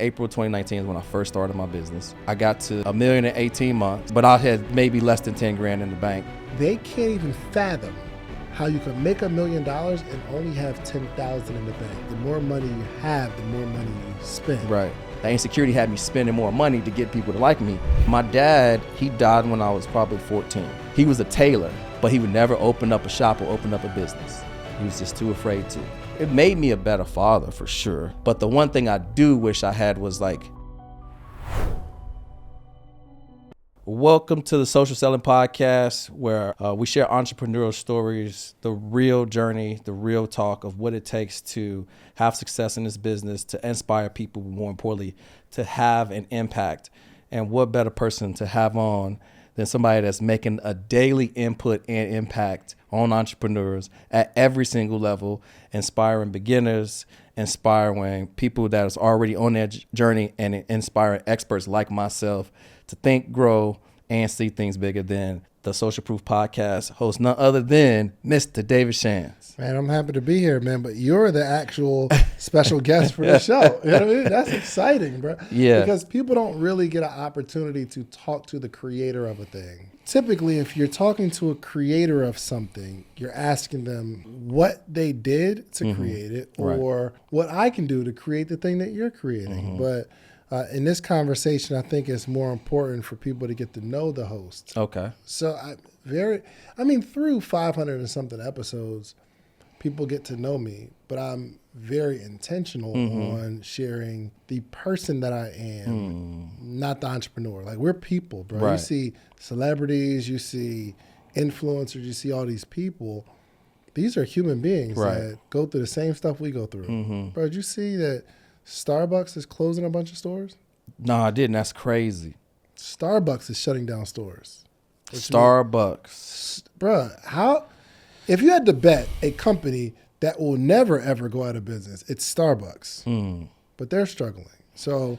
April 2019 is when I first started my business. I got to $1 million in 18 months, but I had maybe less than 10 grand in the bank. They can't even fathom how you can make $1 million and only have 10,000 in the bank. The more money you have, the more money you spend. Right. That insecurity had me spending more money to get people to like me. My dad, he died when I was probably 14. He was a tailor, but he would never open up a shop or open up a business. He was just too afraid to. It made me a better father for sure. But the one thing I do wish I had was welcome to the Social Selling Podcast, where we share entrepreneurial stories, the real journey, the real talk of what it takes to have success in this business, to inspire people, but more importantly, to have an impact. And what better person to have on than somebody that's making a daily input and impact on entrepreneurs at every single level, inspiring beginners, inspiring people that is already on their journey, and inspiring experts like myself to think, grow, and see things bigger. Than the Social Proof Podcast host, none other than Mr. David Shands. Man, I'm happy to be here, man, but you're the actual special guest for the show. You know what I mean? That's exciting, bro. Yeah. Because people don't really get an opportunity to talk to the creator of a thing. Typically, if you're talking to a creator of something, you're asking them what they did to create it, or what I can do to create the thing that you're creating. But in this conversation, I think it's more important for people to get to know the host. Okay. So through 500 and something episodes, people get to know me, but I'm very intentional on sharing the person that I am, not the entrepreneur. Like, we're people, bro. Right. You see celebrities, you see influencers, you see all these people. These are human beings that go through the same stuff we go through. Bro, did you see that Starbucks is closing a bunch of stores? No, I didn't. That's crazy. Starbucks is shutting down stores. Starbucks. Bruh, if you had to bet a company that will never, ever go out of business, it's Starbucks. But they're struggling. So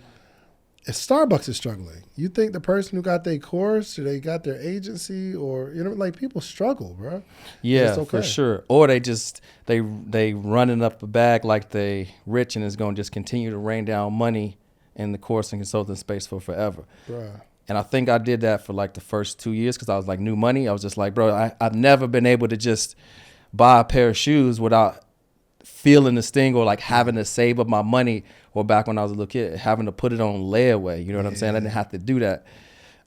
if Starbucks is struggling, you think the person who got their course, or they got their agency, or, people struggle, bro. Yeah, okay. for sure. Or they running up the bag like they rich, and is going to just continue to rain down money in the course and consulting space for forever. Bruh. And I think I did that for the first 2 years, because I was like, new money. I was just like, bro, I've never been able to just buy a pair of shoes without feeling the sting, or having to save up my money, or back when I was a little kid, having to put it on layaway. You know what I'm saying? I didn't have to do that.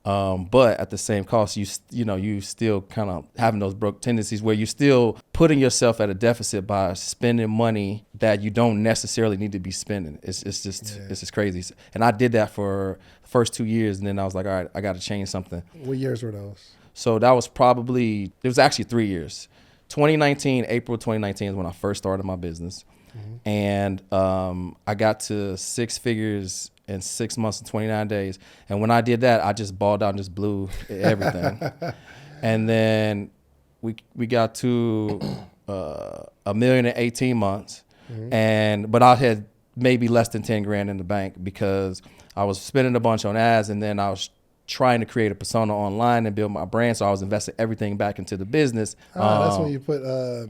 But at the same cost, you still kind of having those broke tendencies where you're still putting yourself at a deficit by spending money that you don't necessarily need to be spending. It's just crazy. And I did that for the first 2 years, and then I was like, all right, I got to change something. What years were those? So that was it was actually 3 years. April 2019 is when I first started my business. And I got to 6 figures in 6 months and 29 days. And when I did that, I just balled out and just blew everything. And then we got to $1 million in 18 months. But I had maybe less than 10 grand in the bank, because I was spending a bunch on ads, and then I was trying to create a persona online and build my brand. So I was investing everything back into the business. That's when you put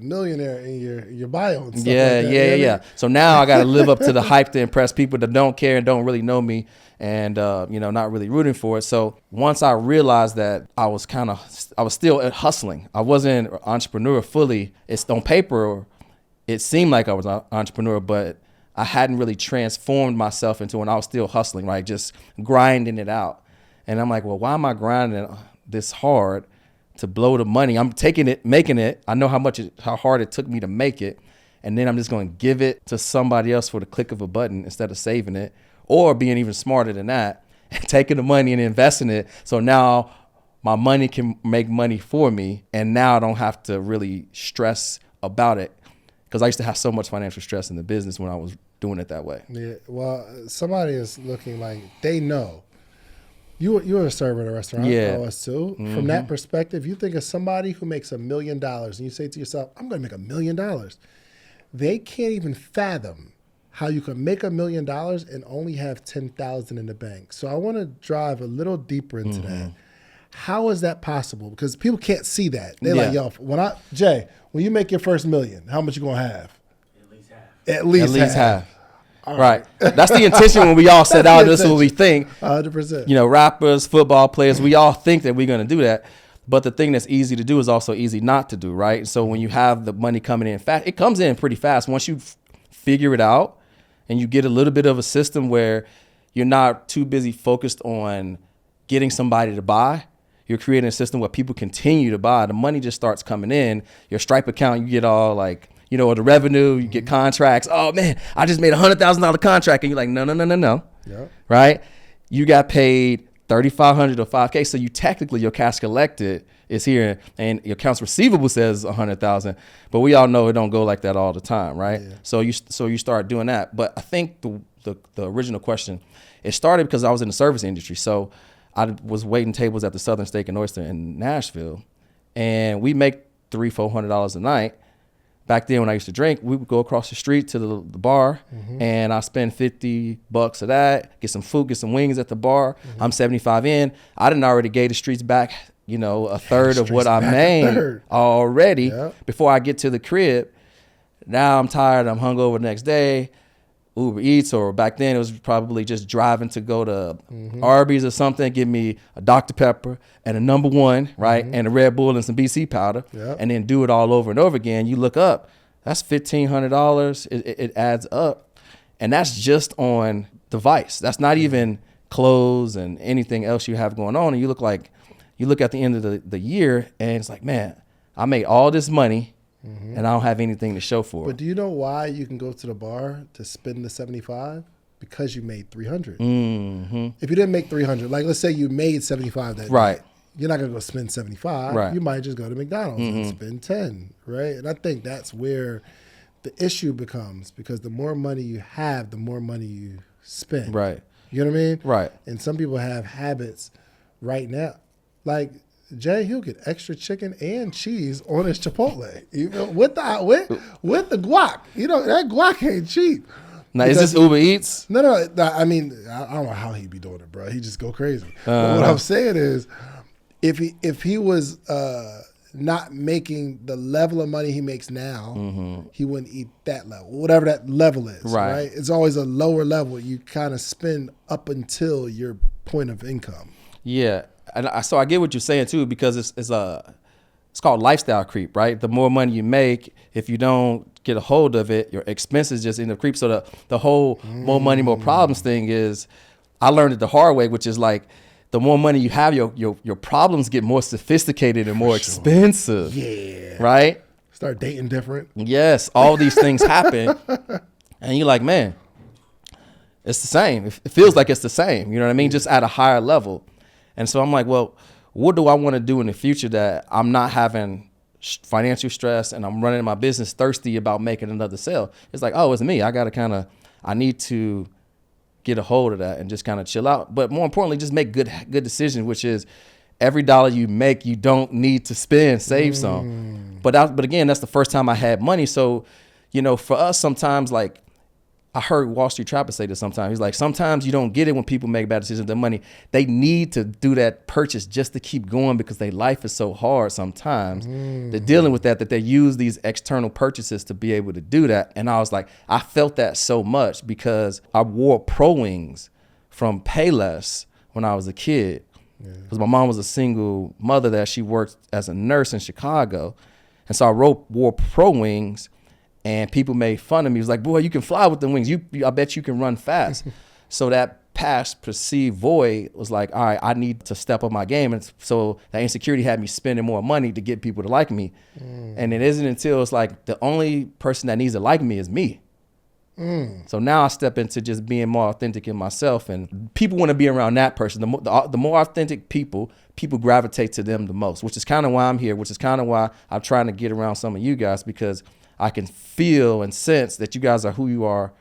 millionaire in your bio and stuff. Yeah. So now I got to live up to the hype to impress people that don't care and don't really know me, and not really rooting for it. So once I realized that I was still hustling. I wasn't an entrepreneur fully. It's on paper, it seemed like I was an entrepreneur, but I hadn't really transformed myself into one. I was still hustling, right? Just grinding it out. And I'm like, well, why am I grinding this hard to blow the money? I'm taking it, making it. I know how hard it took me to make it. And then I'm just going to give it to somebody else for the click of a button instead of saving it, or being even smarter than that, and taking the money and investing it. So now my money can make money for me. And now I don't have to really stress about it, because I used to have so much financial stress in the business when I was doing it that way. Yeah. Well, somebody is looking like they know. You were a server at a restaurant. Yeah. I was too. From that perspective, you think of somebody who makes $1 million, and you say to yourself, I'm going to make $1 million. They can't even fathom how you can make $1 million and only have 10,000 in the bank. So I want to drive a little deeper into that. How is that possible? Because people can't see that. They're like, yo, when you make your first $1 million, how much you going to have? At least half. Right. That's the intention when we all set out. This is what we think. 100%. You know, rappers, football players, we all think that we're going to do that. But the thing that's easy to do is also easy not to do, right? So when you have the money coming in fast, it comes in pretty fast. Once you figure it out and you get a little bit of a system where you're not too busy focused on getting somebody to buy, you're creating a system where people continue to buy. The money just starts coming in. Your Stripe account, you get all like, you know, the revenue, you get contracts. Oh man, I just made $100,000 contract. And you're like, no. Yeah. Right? You got paid $3,500 or $5,000. So you technically, your cash collected is here and your accounts receivable says $100,000. But we all know it don't go like that all the time, right? Yeah. So you start doing that. But I think the original question, it started because I was in the service industry. So I was waiting tables at the Southern Steak and Oyster in Nashville, and we make $300-$400 a night. Back then when I used to drink, we would go across the street to the bar, and I spend $50 of that, get some food, get some wings at the bar. I'm 75 in. I didn't already gave the streets back, you know, a third of what I made already before I get to the crib. Now I'm tired. I'm hungover the next day. Uber Eats, or back then it was probably just driving to go to Arby's or something, give me a Dr. Pepper and a number one, right? And a Red Bull and some BC powder, and then do it all over and over again. You look up, that's $1,500. It adds up. And that's just on device. That's not even clothes and anything else you have going on. And you look at the end of the year and it's like, man, I made all this money. And I don't have anything to show for it. But do you know why you can go to the bar to spend the 75? Because you made 300. If you didn't make 300, like let's say you made 75 that right, day, you're not gonna go spend 75. Right. You might just go to McDonald's and spend 10, right? And I think that's where the issue becomes, because the more money you have, the more money you spend. Right. You know what I mean? Right. And some people have habits right now, like Jay, he'll get extra chicken and cheese on his Chipotle, you know, with the guac. You know, that guac ain't cheap. Now, is this Uber Eats? No. I mean, I don't know how he'd be doing it, bro. He just go crazy. But what I'm saying is, if he was not making the level of money he makes now, he wouldn't eat that level, whatever that level is. Right? It's always a lower level. You kind of spend up until your point of income. Yeah. And so I get what you're saying too, because it's called lifestyle creep, right? The more money you make, if you don't get a hold of it, your expenses just end up creep. So the whole more money, more problems thing is, I learned it the hard way, which is like, the more money you have, your problems get more sophisticated and more expensive. Yeah. Right? Start dating different. Yes. All these things happen. And you're like, man, it's the same. It feels like it's the same. You know what I mean? Just at a higher level. And so I'm like, well, what do I want to do in the future that I'm not having financial stress and I'm running my business thirsty about making another sale? It's like, oh, it's me. I need to get a hold of that and just kind of chill out. But more importantly, just make good decisions, which is every dollar you make, you don't need to spend, save some. But again, that's the first time I had money. So, you know, for us sometimes, like, I heard Wall Street Trapper say this sometimes. He's like, sometimes you don't get it when people make bad decisions with their money. They need to do that purchase just to keep going because their life is so hard sometimes. They're dealing with that they use these external purchases to be able to do that. And I was like, I felt that so much because I wore Pro Wings from Payless when I was a kid. Because my mom was a single mother that she worked as a nurse in Chicago. And so I wore Pro Wings. And people made fun of me. It was like, boy, you can fly with the wings. I bet you can run fast. So that past perceived void was like, all right, I need to step up my game. And so that insecurity had me spending more money to get people to like me. And it isn't until it's like the only person that needs to like me is me. So now I step into just being more authentic in myself. And people want to be around that person. The more authentic people gravitate to them the most, which is kind of why I'm here, which is kind of why I'm trying to get around some of you guys, because I can feel and sense that you guys are who you are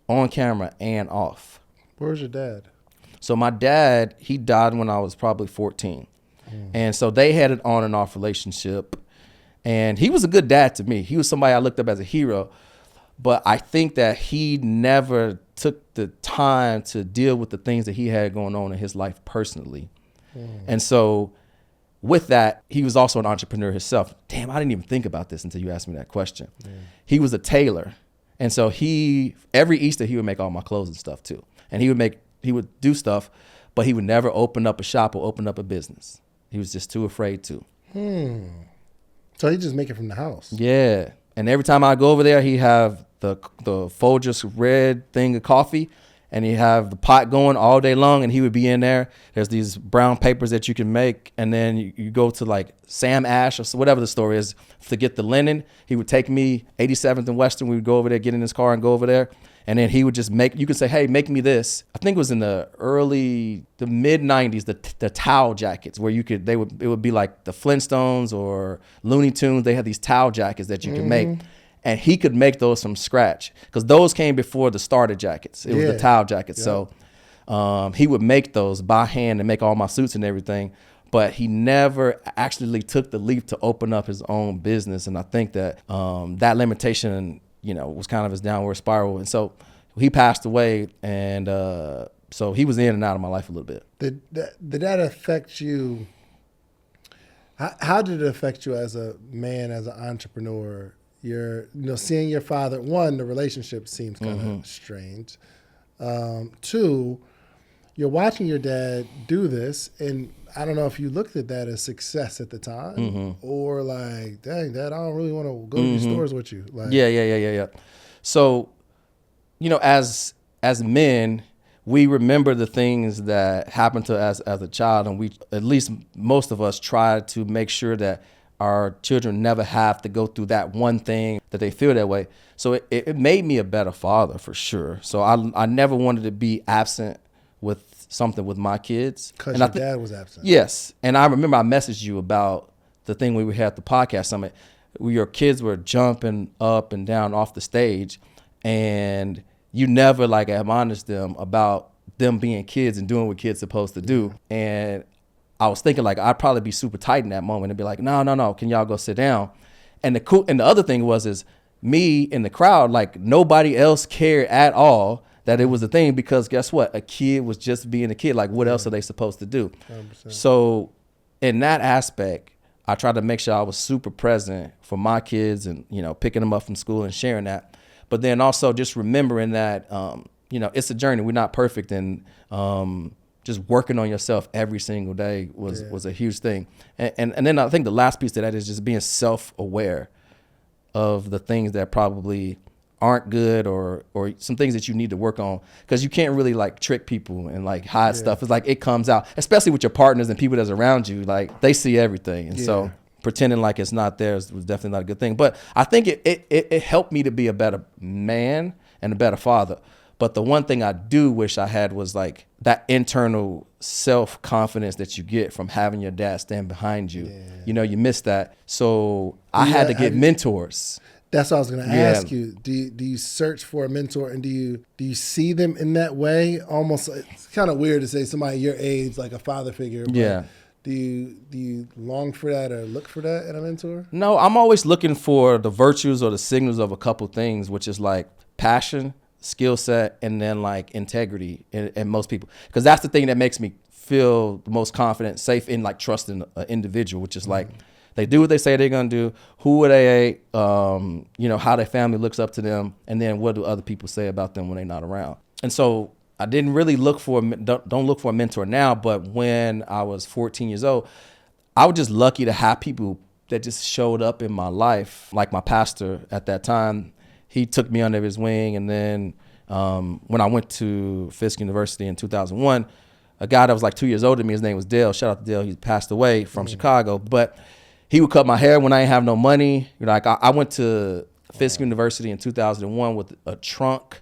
on camera and off. Where's your dad? So my dad, he died when I was probably 14. And so they had an on and off relationship. And he was a good dad to me. He was somebody I looked up as a hero. But I think that he never took the time to deal with the things that he had going on in his life personally. And so with that, he was also an entrepreneur himself. Damn, I didn't even think about this until you asked me that question. He was a tailor. And so every Easter, he would make all my clothes and stuff too. And he would do stuff, but he would never open up a shop or open up a business. He was just too afraid to. So he just make it from the house. Yeah. And every time I go over there, he have the Folgers red thing of coffee, and he have the pot going all day long, and he would be in there. There's these brown papers that you can make, and then you go to like Sam Ash or whatever the store is to get the linen. He would take me 87th and Western. We would go over there, get in his car and go over there. And then he would just you could say, hey, make me this. I think it was in the mid 90s, the towel jackets where it would be like the Flintstones or Looney Tunes. They had these towel jackets that you could make. And he could make those from scratch because those came before the starter jackets. It was the towel jackets. Yeah. So he would make those by hand and make all my suits and everything. But he never actually took the leap to open up his own business. And I think that that limitation, was kind of his downward spiral. And so he passed away. And so he was in and out of my life a little bit. Did that affect you? How did it affect you as a man, as an entrepreneur? Seeing your father, one, the relationship seems kind of strange. Two, you're watching your dad do this, and I don't know if you looked at that as success at the time or like, dang, Dad, I don't really want to go to these stores with you. Like, yeah. So, as men, we remember the things that happened to us as a child, and we, at least most of us, try to make sure that our children never have to go through that one thing that they feel that way. So it made me a better father for sure. So I never wanted to be absent with something with my kids. Because your dad was absent. Yes. And I remember I messaged you about the thing we had at the podcast summit where your kids were jumping up and down off the stage, and you never like admonished them about them being kids and doing what kids supposed to do. And I was thinking like I'd probably be super tight in that moment and be like, no, can y'all go sit down? And the other thing is me in the crowd, like nobody else cared at all that it was a thing, because guess what? A kid was just being a kid. Like what else are they supposed to do? 100%. So in that aspect, I tried to make sure I was super present for my kids and, picking them up from school and sharing that. But then also just remembering that, it's a journey. We're not perfect. And, just working on yourself every single day was a huge thing. And then I think the last piece to that is just being self-aware of the things that probably aren't good or some things that you need to work on, because you can't really like trick people and like hide stuff. It's like it comes out, especially with your partners and people that's around you, like they see everything. And so pretending like it's not there was definitely not a good thing. But I think it helped me to be a better man and a better father. But the one thing I do wish I had was like that internal self-confidence that you get from having your dad stand behind you. Yeah. You miss that. So I had to get mentors. That's what I was going to ask you. Do you search for a mentor, and do you see them in that way? Almost, it's kind of weird to say somebody your age, like a father figure. But do you long for that or look for that in a mentor? No, I'm always looking for the virtues or the signals of a couple things, which is like passion, skill set, and then like integrity in most people, because that's the thing that makes me feel the most confident, safe in like trusting an individual, which is like they do what they say they're gonna do, who are they, how their family looks up to them, and then what do other people say about them when they're not around. And so I didn't really don't look for a mentor now, but when I was 14 years old, I was just lucky to have people that just showed up in my life, like my pastor at that time. He took me under his wing. And then when I went to Fisk University in 2001, a guy that was like 2 years older than me, his name was Dale. Shout out to Dale. He passed away from Chicago. But he would cut my hair when I didn't have no money. I went to Fisk University in 2001 with a trunk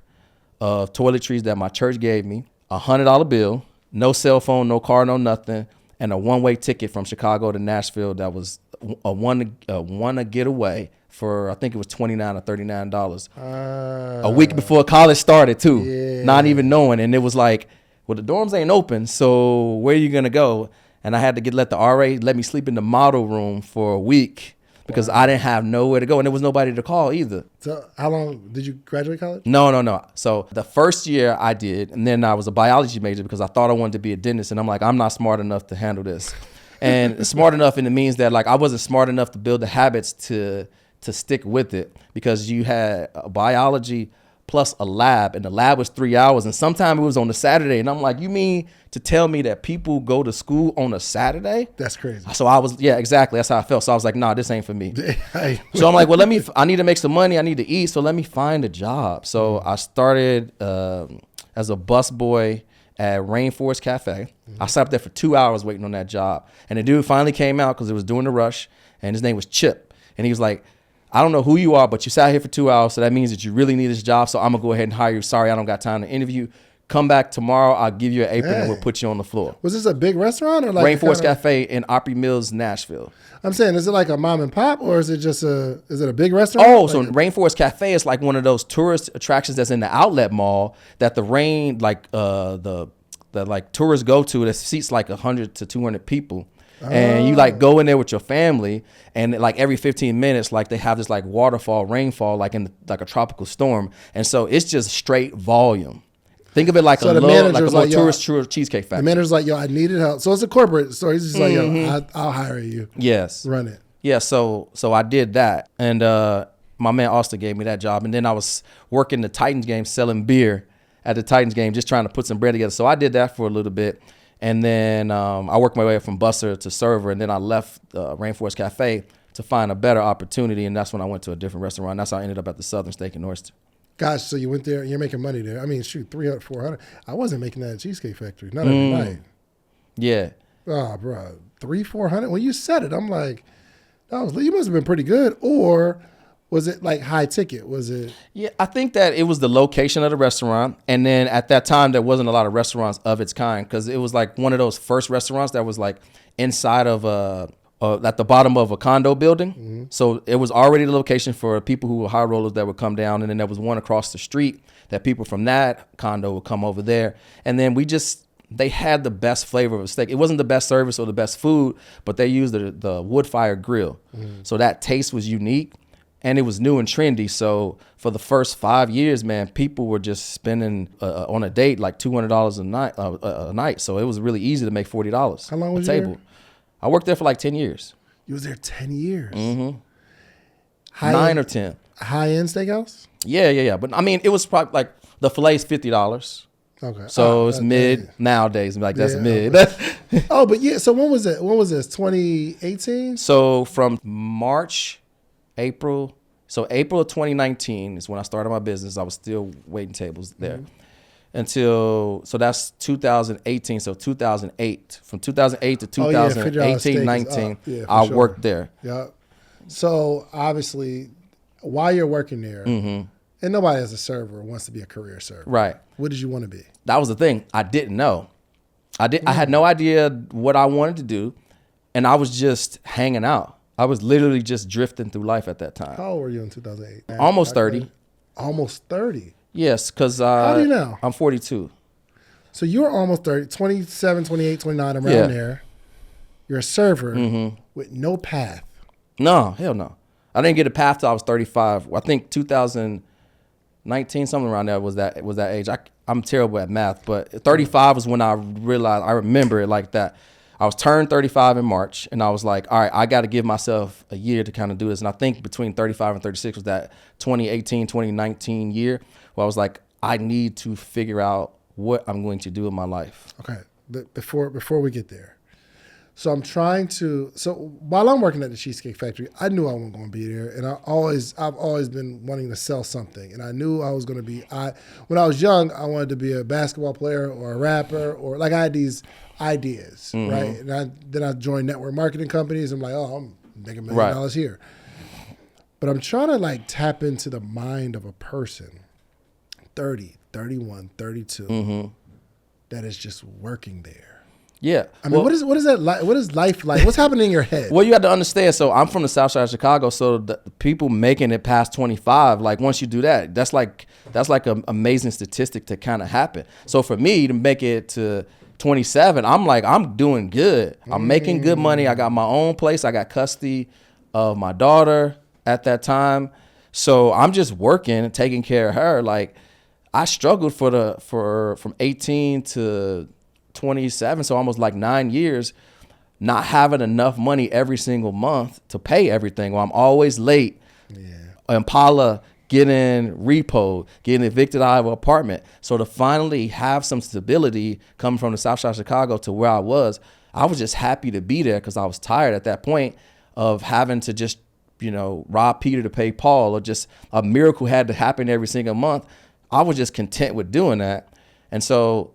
of toiletries that my church gave me, $100 bill, no cell phone, no car, no nothing, and a one-way ticket from Chicago to Nashville that was a one to get away for, I think it was $29 or $39 a week before college started too, not even knowing. And it was like, well, the dorms ain't open, so where are you gonna go? And I had to let the RA let me sleep in the model room for a week because I didn't have nowhere to go, and there was nobody to call either. So how long did you graduate college? No. So the first year I did, and then I was a biology major because I thought I wanted to be a dentist, and I'm like, I'm not smart enough to handle this. And smart enough in the means that like I wasn't smart enough to build the habits to to stick with it because you had biology plus a lab, and the lab was 3 hours, and sometimes it was on a Saturday, and I'm like, you mean to tell me that people go to school on a Saturday? That's crazy. So I was, yeah, exactly. That's how I felt. So I was like, nah, this ain't for me. So I'm like, well, I need to make some money. I need to eat. So let me find a job. So I started as a busboy at Rainforest Cafe. I sat up there for 2 hours waiting on that job. And the dude finally came out because it was during the rush, and his name was Chip. And he was like, I don't know who you are, but you sat here for 2 hours, so that means that you really need this job, so I'm going to go ahead and hire you. Sorry, I don't got time to interview. Come back tomorrow. I'll give you an apron, and we'll put you on the floor. Was this a big restaurant? Or like Rainforest Cafe in Opry Mills, Nashville. I'm saying, is it like a mom and pop, or is it just is it a big restaurant? Oh, so Rainforest Cafe is like one of those tourist attractions that's in the outlet mall that the tourists go to that seats like 100 to 200 people. And you like go in there with your family, and like every 15 minutes, like they have this like waterfall, rainfall, like in like a tropical storm. And so it's just straight volume. Think of it like a little tourist cheesecake factory. The manager's like, yo, I needed help. So it's a corporate store. He's just like, yo, I'll hire you. Yes. Run it. Yeah. So I did that. And my man Austin gave me that job. And then I was working the Titans game, selling beer at the Titans game, just trying to put some bread together. So I did that for a little bit. And then I worked my way up from busser to server, and then I left Rainforest Cafe to find a better opportunity, and that's when I went to a different restaurant. That's how I ended up at the Southern Steak and Oyster. Gosh, so you went there, and you're making money there. I mean, shoot, 300, 400. I wasn't making that at Cheesecake Factory, not every night. Yeah. Oh, bro, 300, 400. When you said it, I'm like, you must have been pretty good, or was it like high ticket? Was it? Yeah, I think that it was the location of the restaurant. And then at that time, there wasn't a lot of restaurants of its kind because it was like one of those first restaurants that was like inside of at the bottom of a condo building. Mm-hmm. So it was already the location for people who were high rollers that would come down. And then there was one across the street that people from that condo would come over there. And then they had the best flavor of a steak. It wasn't the best service or the best food, but they used the wood fire grill. Mm. So that taste was unique. And it was new and trendy. So for the first 5 years, man, people were just spending on a date like $200 a night. So it was really easy to make $40. How long was you there? I worked there for like 10 years. You was there 10 years? Mm-hmm. 9 or 10. High-end steakhouse? Yeah. But I mean, it was probably like the fillet's $50. Okay. So it's mid nowadays. Like that's mid. Oh, but yeah. So when was it? When was this? 2018? So from April of 2019 is when I started my business. I was still waiting tables there until, so that's 2018. So 2008, from 2008 to 2018, 19, I worked there. Yeah. So obviously while you're working there, and nobody as a server wants to be a career server. Right. What did you want to be? That was the thing. I didn't know. I had no idea what I wanted to do. And I was just hanging out. I was literally just drifting through life at that time. How old were you in 2008? Almost 30. Almost 30? Yes, because how do you know? I'm 42. So you're almost 30, 27, 28, 29, around there. You're a server with no path. No, hell no. I didn't get a path till I was 35. I think 2019, something around there was that age. I'm terrible at math, but 35 was when I realized, I remember it like that. I was turned 35 in March, and I was like, all right, I got to give myself a year to kind of do this. And I think between 35 and 36 was that 2018, 2019 year where I was like, I need to figure out what I'm going to do in my life. Okay, before we get there. So while I'm working at the Cheesecake Factory, I knew I wasn't going to be there, and I've always been wanting to sell something, and I knew I was going to be. When I was young, I wanted to be a basketball player or a rapper, or like I had these ideas, right? And then I joined network marketing companies. I'm like, oh, I'm making $1 million here, but I'm trying to like tap into the mind of a person, 30, 31, 32, that is just working there. Yeah. I mean, what is that like? What is life like? What's happening in your head? Well, you have to understand. So I'm from the South Side of Chicago. So the people making it past 25, like once you do that, that's like an amazing statistic to kind of happen. So for me to make it to 27, I'm like, I'm doing good. I'm making good money. I got my own place. I got custody of my daughter at that time. So I'm just working and taking care of her. Like I struggled from 18 to 27, so almost like 9 years, not having enough money every single month to pay everything. Well, I'm always late Impala getting repoed, getting evicted out of an apartment. So to finally have some stability coming from the South Side of Chicago to where I was just happy to be there because I was tired at that point of having to just, rob Peter to pay Paul, or just a miracle had to happen every single month. I was just content with doing that. And so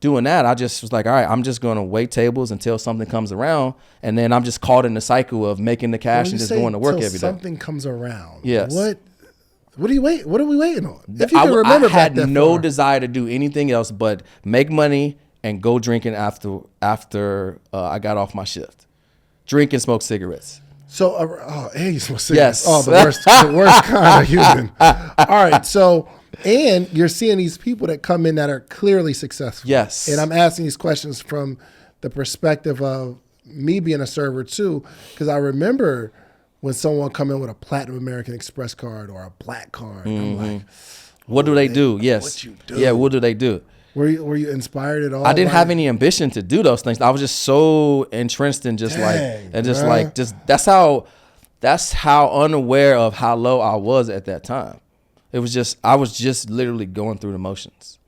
doing that, I just was like, all right, I'm just going to wait tables until something comes around. And then I'm just caught in the cycle of making the cash and just going to work every day. Something comes around. Yes. What are you waiting? What are we waiting on? If you can remember, I had no desire to do anything else but make money and go drinking after I got off my shift. Drink and smoke cigarettes. So, and you smoke cigarettes. Yes. Oh, the worst kind of human. All right. So, and you're seeing these people that come in that are clearly successful. Yes. And I'm asking these questions from the perspective of me being a server too, because I remember when someone come in with a Platinum American Express card or a black card, I'm like, what do they do? Yes. What you do? Yeah. What do they do? Were you inspired at all? I didn't have any ambition to do those things. I was just so entrenched in just that's how unaware of how low I was at that time. It was just, I was just literally going through the motions.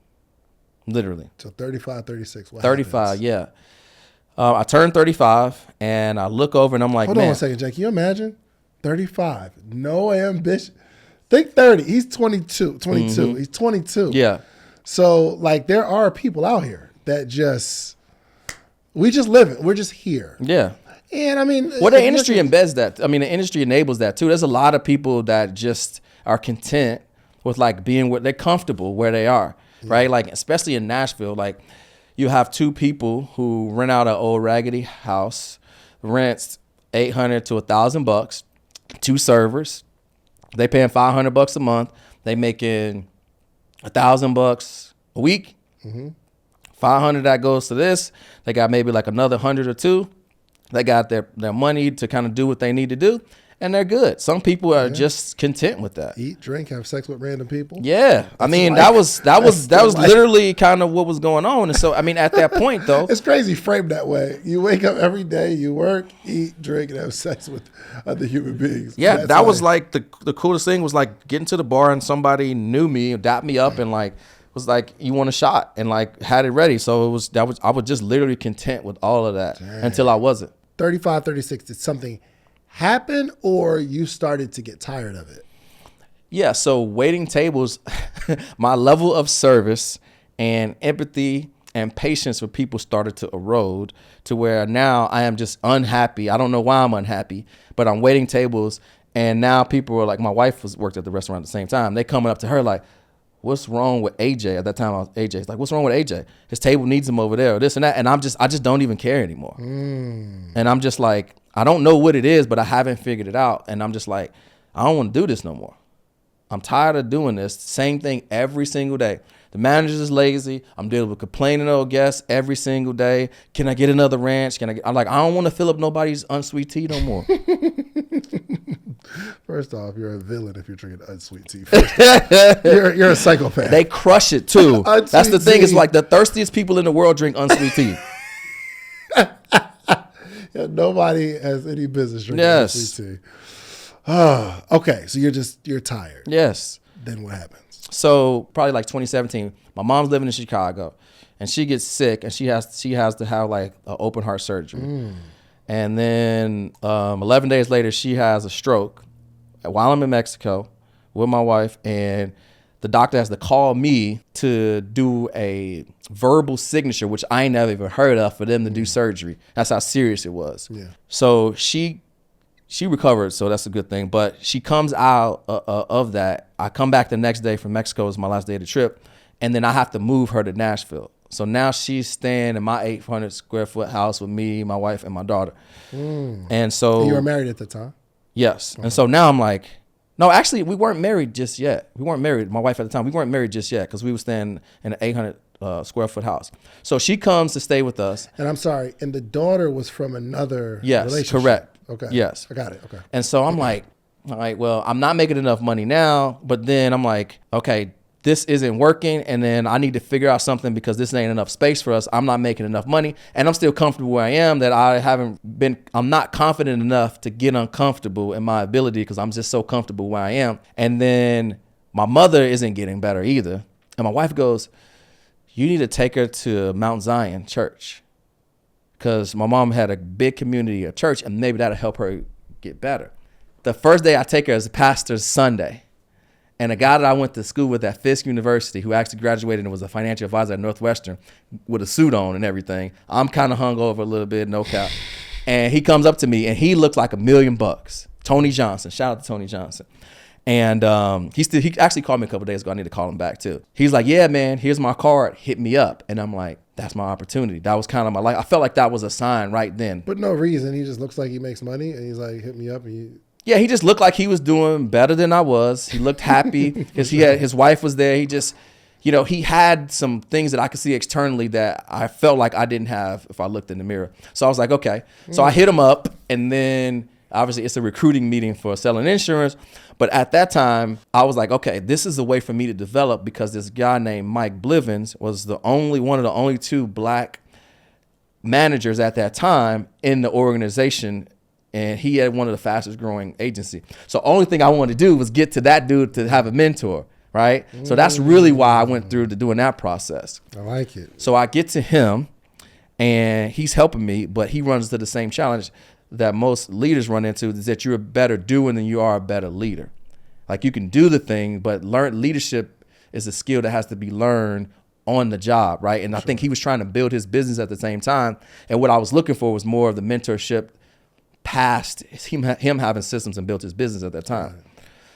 Literally. So 35, 36. 35, happens? Yeah. I turned 35 and I look over and I'm like, Hold on a second, Jake. Can you imagine? 35, no ambition. Think 30. He's 22. He's 22. Yeah. So, like, there are people out here that we just live it. We're just here. Yeah. And, I mean. Well, the industry embeds that. I mean, the industry enables that, too. There's a lot of people that just are content with, like, being where they're comfortable where they are, right? Like, especially in Nashville, like, you have two people who rent out an old raggedy house, rents $800 to $1,000, two servers. They paying $500 a month. They making $1,000 a week. 500 that goes to this. They got maybe like another 100 or two. They got their money to kind of do what they need to do, and they're good. Some people are just content with that. Eat, drink, have sex with random people. Yeah, I mean that was literally kind of what was going on. And so I mean at that point though, it's crazy framed that way. You wake up every day, you work, eat, drink, and have sex with other human beings. Yeah, that was like the coolest thing was like getting to the bar and somebody knew me, dapped me up, and like was like, you want a shot, and like had it ready. So I was just literally content with all of that until I wasn't. 35, 36, did something happen or you started to get tired of it? Yeah, so waiting tables, my level of service and empathy and patience with people started to erode to where now I am just unhappy. I don't know why I'm unhappy, but I'm waiting tables, and now people are like, my wife worked at the restaurant at the same time. They coming up to her like, what's wrong with AJ? At that time, I was AJ. It's like, what's wrong with AJ? His table needs him over there, or this and that. And I just don't even care anymore. And I'm just like, I don't know what it is, but I haven't figured it out. And I'm just like, I don't want to do this no more. I'm tired of doing this same thing every single day. The manager is lazy. I'm dealing with complaining old guests every single day. Can I get another ranch? I'm like, I don't want to fill up nobody's unsweet tea no more. First off, you're a villain if you're drinking unsweet tea. You're a psychopath. They crush it too. That's the thing. It's like the thirstiest people in the world drink unsweet tea. Yeah, nobody has any business drinking unsweet tea. Okay, so you're tired. Yes. Then what happens? So probably like 2017, my mom's living in Chicago, and she gets sick, and she has to have like an open heart surgery. And then 11 days later, she has a stroke while I'm in Mexico with my wife, and the doctor has to call me to do a verbal signature, which I ain't never even heard of, for them to do surgery. That's how serious it was. Yeah. So she recovered, so that's a good thing. But she comes out of that. I come back the next day from Mexico. It's my last day of the trip. And then I have to move her to Nashville. So now she's staying in my 800 square foot house with me, my wife, and my daughter. And so... And you were married at the time? Yes. And so now I'm like... No, actually, we weren't married just yet. We weren't married. My wife at the time, we weren't married just yet because we were staying in an 800 square foot house. So she comes to stay with us. And I'm sorry, and the daughter was from another relationship? Yes, correct. Okay. Yes. I got it. Okay. And so I'm like, all right, well, I'm not making enough money now, but then I'm like, okay, this isn't working, and then I need to figure out something because this ain't enough space for us. I'm not making enough money, and I'm still comfortable where I am, that I'm not confident enough to get uncomfortable in my ability because I'm just so comfortable where I am. And then my mother isn't getting better either. And my wife goes, you need to take her to Mount Zion Church, because my mom had a big community of church, and maybe that'll help her get better. The first day I take her is Pastor's Sunday. And a guy that I went to school with at Fisk University, who actually graduated and was a financial advisor at Northwestern with a suit on and everything. I'm kind of hungover a little bit, no cap. And he comes up to me and he looked like $1 million. Tony Johnson. Shout out to Tony Johnson. And he actually called me a couple days ago. I need to call him back too. He's like, yeah, man, here's my card. Hit me up. And I'm like, that's my opportunity. That was kind of my life. I felt like that was a sign right then. But no reason. He just looks like he makes money, and he's like, hit me up. And yeah, he just looked like he was doing better than I was. He looked happy because his wife was there. He just, he had some things that I could see externally that I felt like I didn't have if I looked in the mirror. So I was like, okay. So I hit him up, and then obviously it's a recruiting meeting for selling insurance. But at that time, I was like, okay, this is a way for me to develop, because this guy named Mike Blivens was one of the only 2 black managers at that time in the organization. And he had one of the fastest growing agency. So only thing I wanted to do was get to that dude to have a mentor, right? So that's really why I went through to doing that process. I like it. So I get to him, and he's helping me, but he runs into the same challenge that most leaders run into, is that you're a better doer than you are a better leader. Like, you can do the thing, but leadership is a skill that has to be learned on the job, right? And I think he was trying to build his business at the same time. And what I was looking for was more of the mentorship past him having systems and built his business at that time.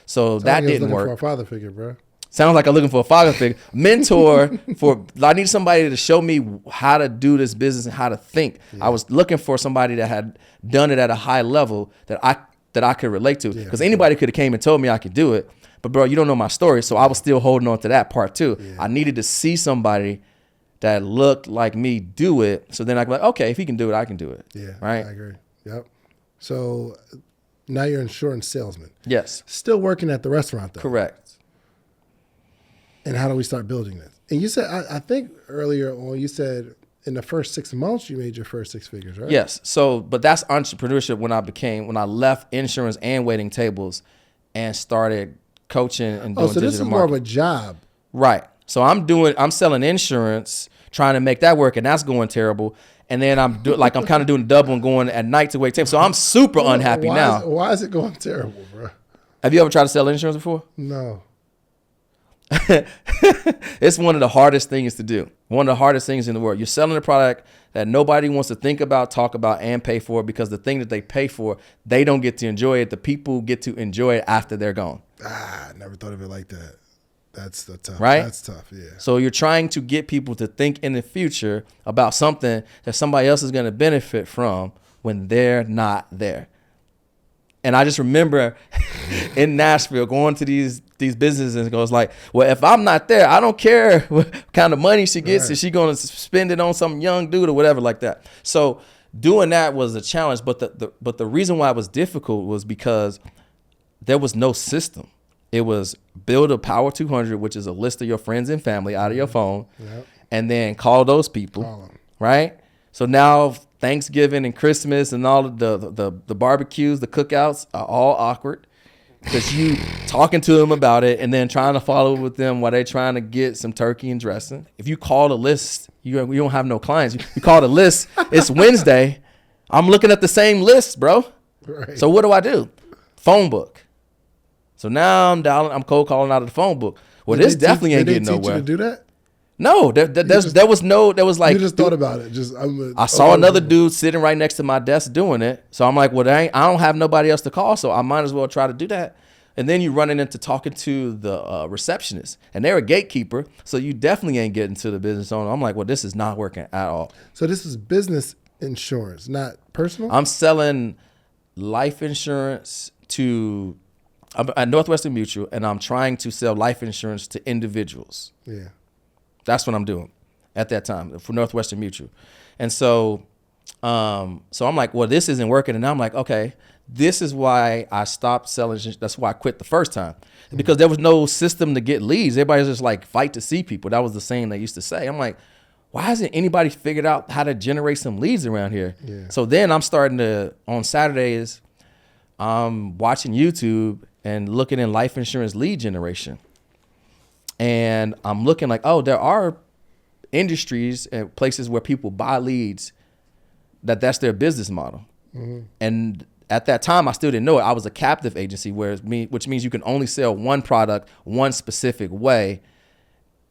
So that didn't work. For a father figure, bro. Sounds like I'm looking for a father figure. Mentor I need somebody to show me how to do this business and how to think. Yeah. I was looking for somebody that had done it at a high level that I could relate to. Because anybody could have came and told me I could do it. But bro, you don't know my story. So I was still holding on to that part too. Yeah. I needed to see somebody that looked like me do it. So then I could be like, okay, if he can do it, I can do it. Yeah, right? I agree. Yep. So now you're an insurance salesman. Yes. Still working at the restaurant though. Correct. And how do we start building this? And you said, I think earlier on, you said in the first 6 months, you made your first 6 figures, right? Yes. So, but that's entrepreneurship when I left insurance and waiting tables and started coaching and doing digital marketing. So this is more of a job. Right. So I'm selling insurance, trying to make that work, and that's going terrible. And then I'm kind of doing double and going at night to wait tables. So I'm super unhappy now. Why is it going terrible, bro? Have you ever tried to sell insurance before? No. It's one of the hardest things to do. One of the hardest things in the world. You're selling a product that nobody wants to think about, talk about, and pay for, because the thing that they pay for, they don't get to enjoy it. The people get to enjoy it after they're gone. I never thought of it like that. That's tough. Right? That's tough, yeah. So you're trying to get people to think in the future about something that somebody else is going to benefit from when they're not there. And I just remember in Nashville going to these businesses and goes like, well, if I'm not there, I don't care what kind of money she gets. Right. Is she going to spend it on some young dude or whatever like that? So doing that was a challenge. But the reason why it was difficult was because there was no system. It was build a Power 200, which is a list of your friends and family out of your phone, and then call those people, right? So now Thanksgiving and Christmas and all of the barbecues, the cookouts are all awkward because you talking to them about it and then trying to follow up with them while they're trying to get some turkey and dressing. If you call a list, you don't have no clients. You call the list, it's Wednesday. I'm looking at the same list, bro. Right. So what do? Phone book. So now I'm cold calling out of the phone book. Well, this definitely ain't getting nowhere. Did they teach you to do that? No, there was like. You just thought about it. I saw another dude sitting right next to my desk doing it. So I'm like, well, I don't have nobody else to call, so I might as well try to do that. And then you're running into talking to the receptionist, and they're a gatekeeper, so you definitely ain't getting to the business owner. I'm like, well, this is not working at all. So this is business insurance, not personal? I'm selling life insurance at Northwestern Mutual, and I'm trying to sell life insurance to individuals. Yeah. That's what I'm doing at that time for Northwestern Mutual. And so So I'm like, well, this isn't working. And now I'm like, okay, this is why I stopped selling. That's why I quit the first time, because there was no system to get leads. Everybody's just like fight to see people. That was the saying they used to say. I'm like, why hasn't anybody figured out how to generate some leads around here? Yeah. So then I'm starting to, on Saturdays, I'm watching YouTube and looking in life insurance lead generation. And I'm looking like, oh, there are industries and places where people buy leads that's their business model. And at that time, I still didn't know it. I was a captive agency, which means you can only sell one product one specific way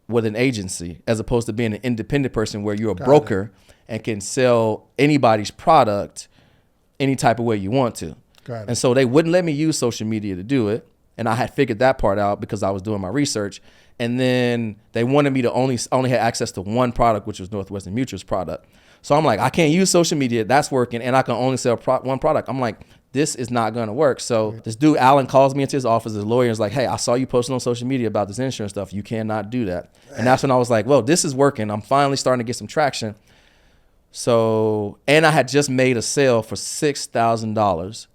with an agency, as opposed to being an independent person where you're a broker and can sell anybody's product any type of way you want to. And so they wouldn't let me use social media to do it. And I had figured that part out because I was doing my research. And then they wanted me to only have access to one product, which was Northwestern Mutual's product. So I'm like, I can't use social media. That's working. And I can only sell one product. I'm like, this is not going to work. So this dude, Alan, calls me into his office as a lawyer and is like, hey, I saw you posting on social media about this insurance stuff. You cannot do that. And that's when I was like, well, this is working. I'm finally starting to get some traction. So, and I had just made a sale for $6,000.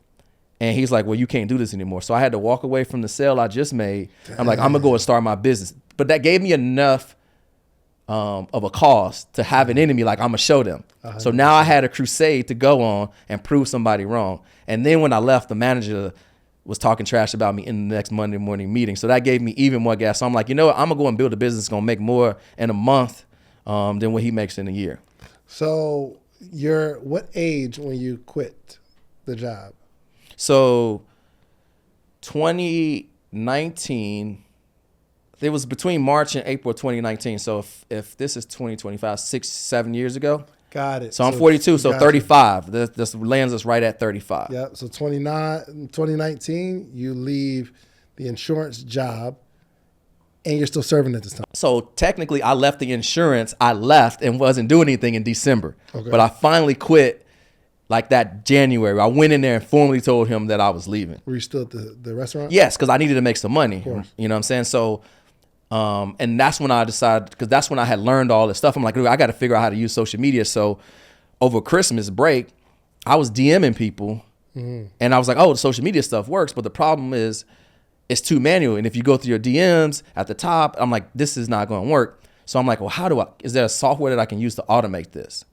And he's like, well, you can't do this anymore. So I had to walk away from the sale I just made. I'm like, I'm going to go and start my business. But that gave me enough of a cause to have an enemy, like I'm going to show them. 100%. So now I had a crusade to go on and prove somebody wrong. And then when I left, the manager was talking trash about me in the next Monday morning meeting. So that gave me even more gas. So I'm like, you know what? I'm going to go and build a business that's going to make more in a month than what he makes in a year. So what age when you quit the job? So 2019, it was between March and April 2019. So if this is 2025, 6-7 years ago. Got it. So I'm 42, so 35. This lands us right at 35. Yep. So 2019, you leave the insurance job and you're still serving at this time. So technically I left the insurance. I left and wasn't doing anything in December. Okay. But I finally quit like that January. I went in there and formally told him that I was leaving. Were you still at the restaurant? Yes, because I needed to make some money. Of course. You know what I'm saying? So, and that's when I decided, because that's when I had learned all this stuff. I'm like, I got to figure out how to use social media. So over Christmas break, I was DMing people and I was like, oh, the social media stuff works. But the problem is it's too manual. And if you go through your DMs at the top, I'm like, this is not going to work. So I'm like, well, is there a software that I can use to automate this?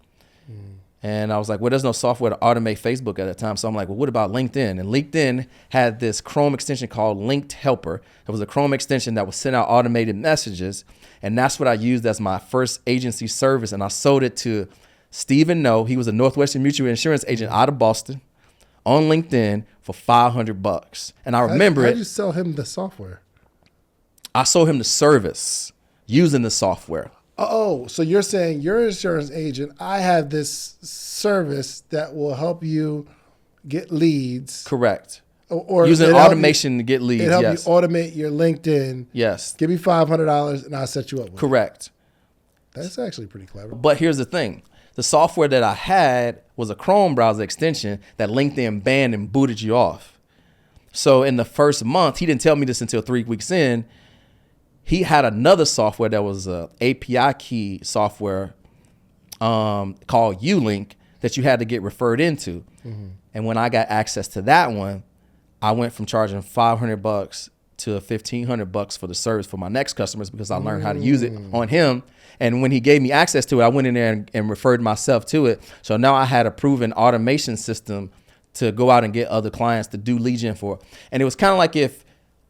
And I was like, well, there's no software to automate Facebook at that time. So I'm like, well, what about LinkedIn? And LinkedIn had this Chrome extension called Linked Helper. It was a Chrome extension that would send out automated messages. And that's what I used as my first agency service. And I sold it to Stephen No. He was a Northwestern Mutual insurance agent out of Boston on LinkedIn for $500. And I remember How did you sell him the software? I sold him the service using the software. Oh, so you're saying you're an insurance agent. I have this service that will help you get leads. Correct. Or using automation to get leads. It help you automate your LinkedIn. Yes. Give me $500 and I'll set you up with Correct. it. That's actually pretty clever. But here's the thing. The software that I had was a Chrome browser extension that LinkedIn banned and booted you off. So in the first month, he didn't tell me this until 3 weeks in, he had another software that was a API key software called Ulink that you had to get referred into. And when I got access to that one, I went from charging $500 to $1,500 for the service for my next customers because I learned how to use it on him. And when he gave me access to it, I went in there and referred myself to it. So now I had a proven automation system to go out and get other clients to do lead gen for. And it was kind of like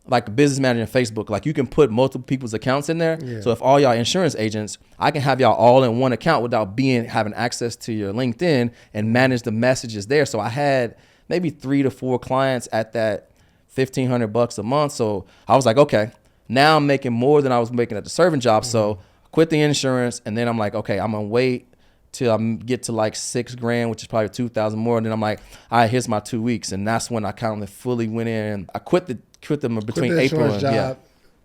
like a business manager in Facebook, like you can put multiple people's accounts in there. Yeah. So if all y'all insurance agents, I can have y'all all in one account without having access to your LinkedIn and manage the messages there. So I had maybe 3 to 4 clients at that $1,500 a month. So I was like, okay, now I'm making more than I was making at the serving job. So I quit the insurance, and then I'm like, okay, I'm gonna wait till I get to like $6,000, which is probably $2,000 more. And then I'm like, all right, here's my 2 weeks. And that's when I kind of fully went in. I quit them between April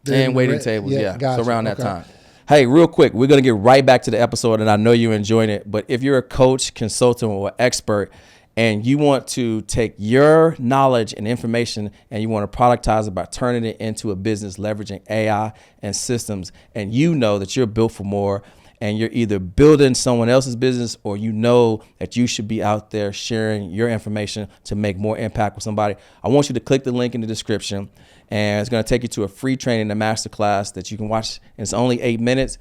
and waiting tables. Yeah. So around that time. Hey, real quick, we're going to get right back to the episode, and I know you're enjoying it. But if you're a coach, consultant, or expert, and you want to take your knowledge and information and you want to productize it by turning it into a business, leveraging AI and systems, and you know that you're built for more, and you're either building someone else's business or you know that you should be out there sharing your information to make more impact with somebody, I want you to click the link in the description, and it's going to take you to a free training, a masterclass that you can watch. It's only 8 minutes.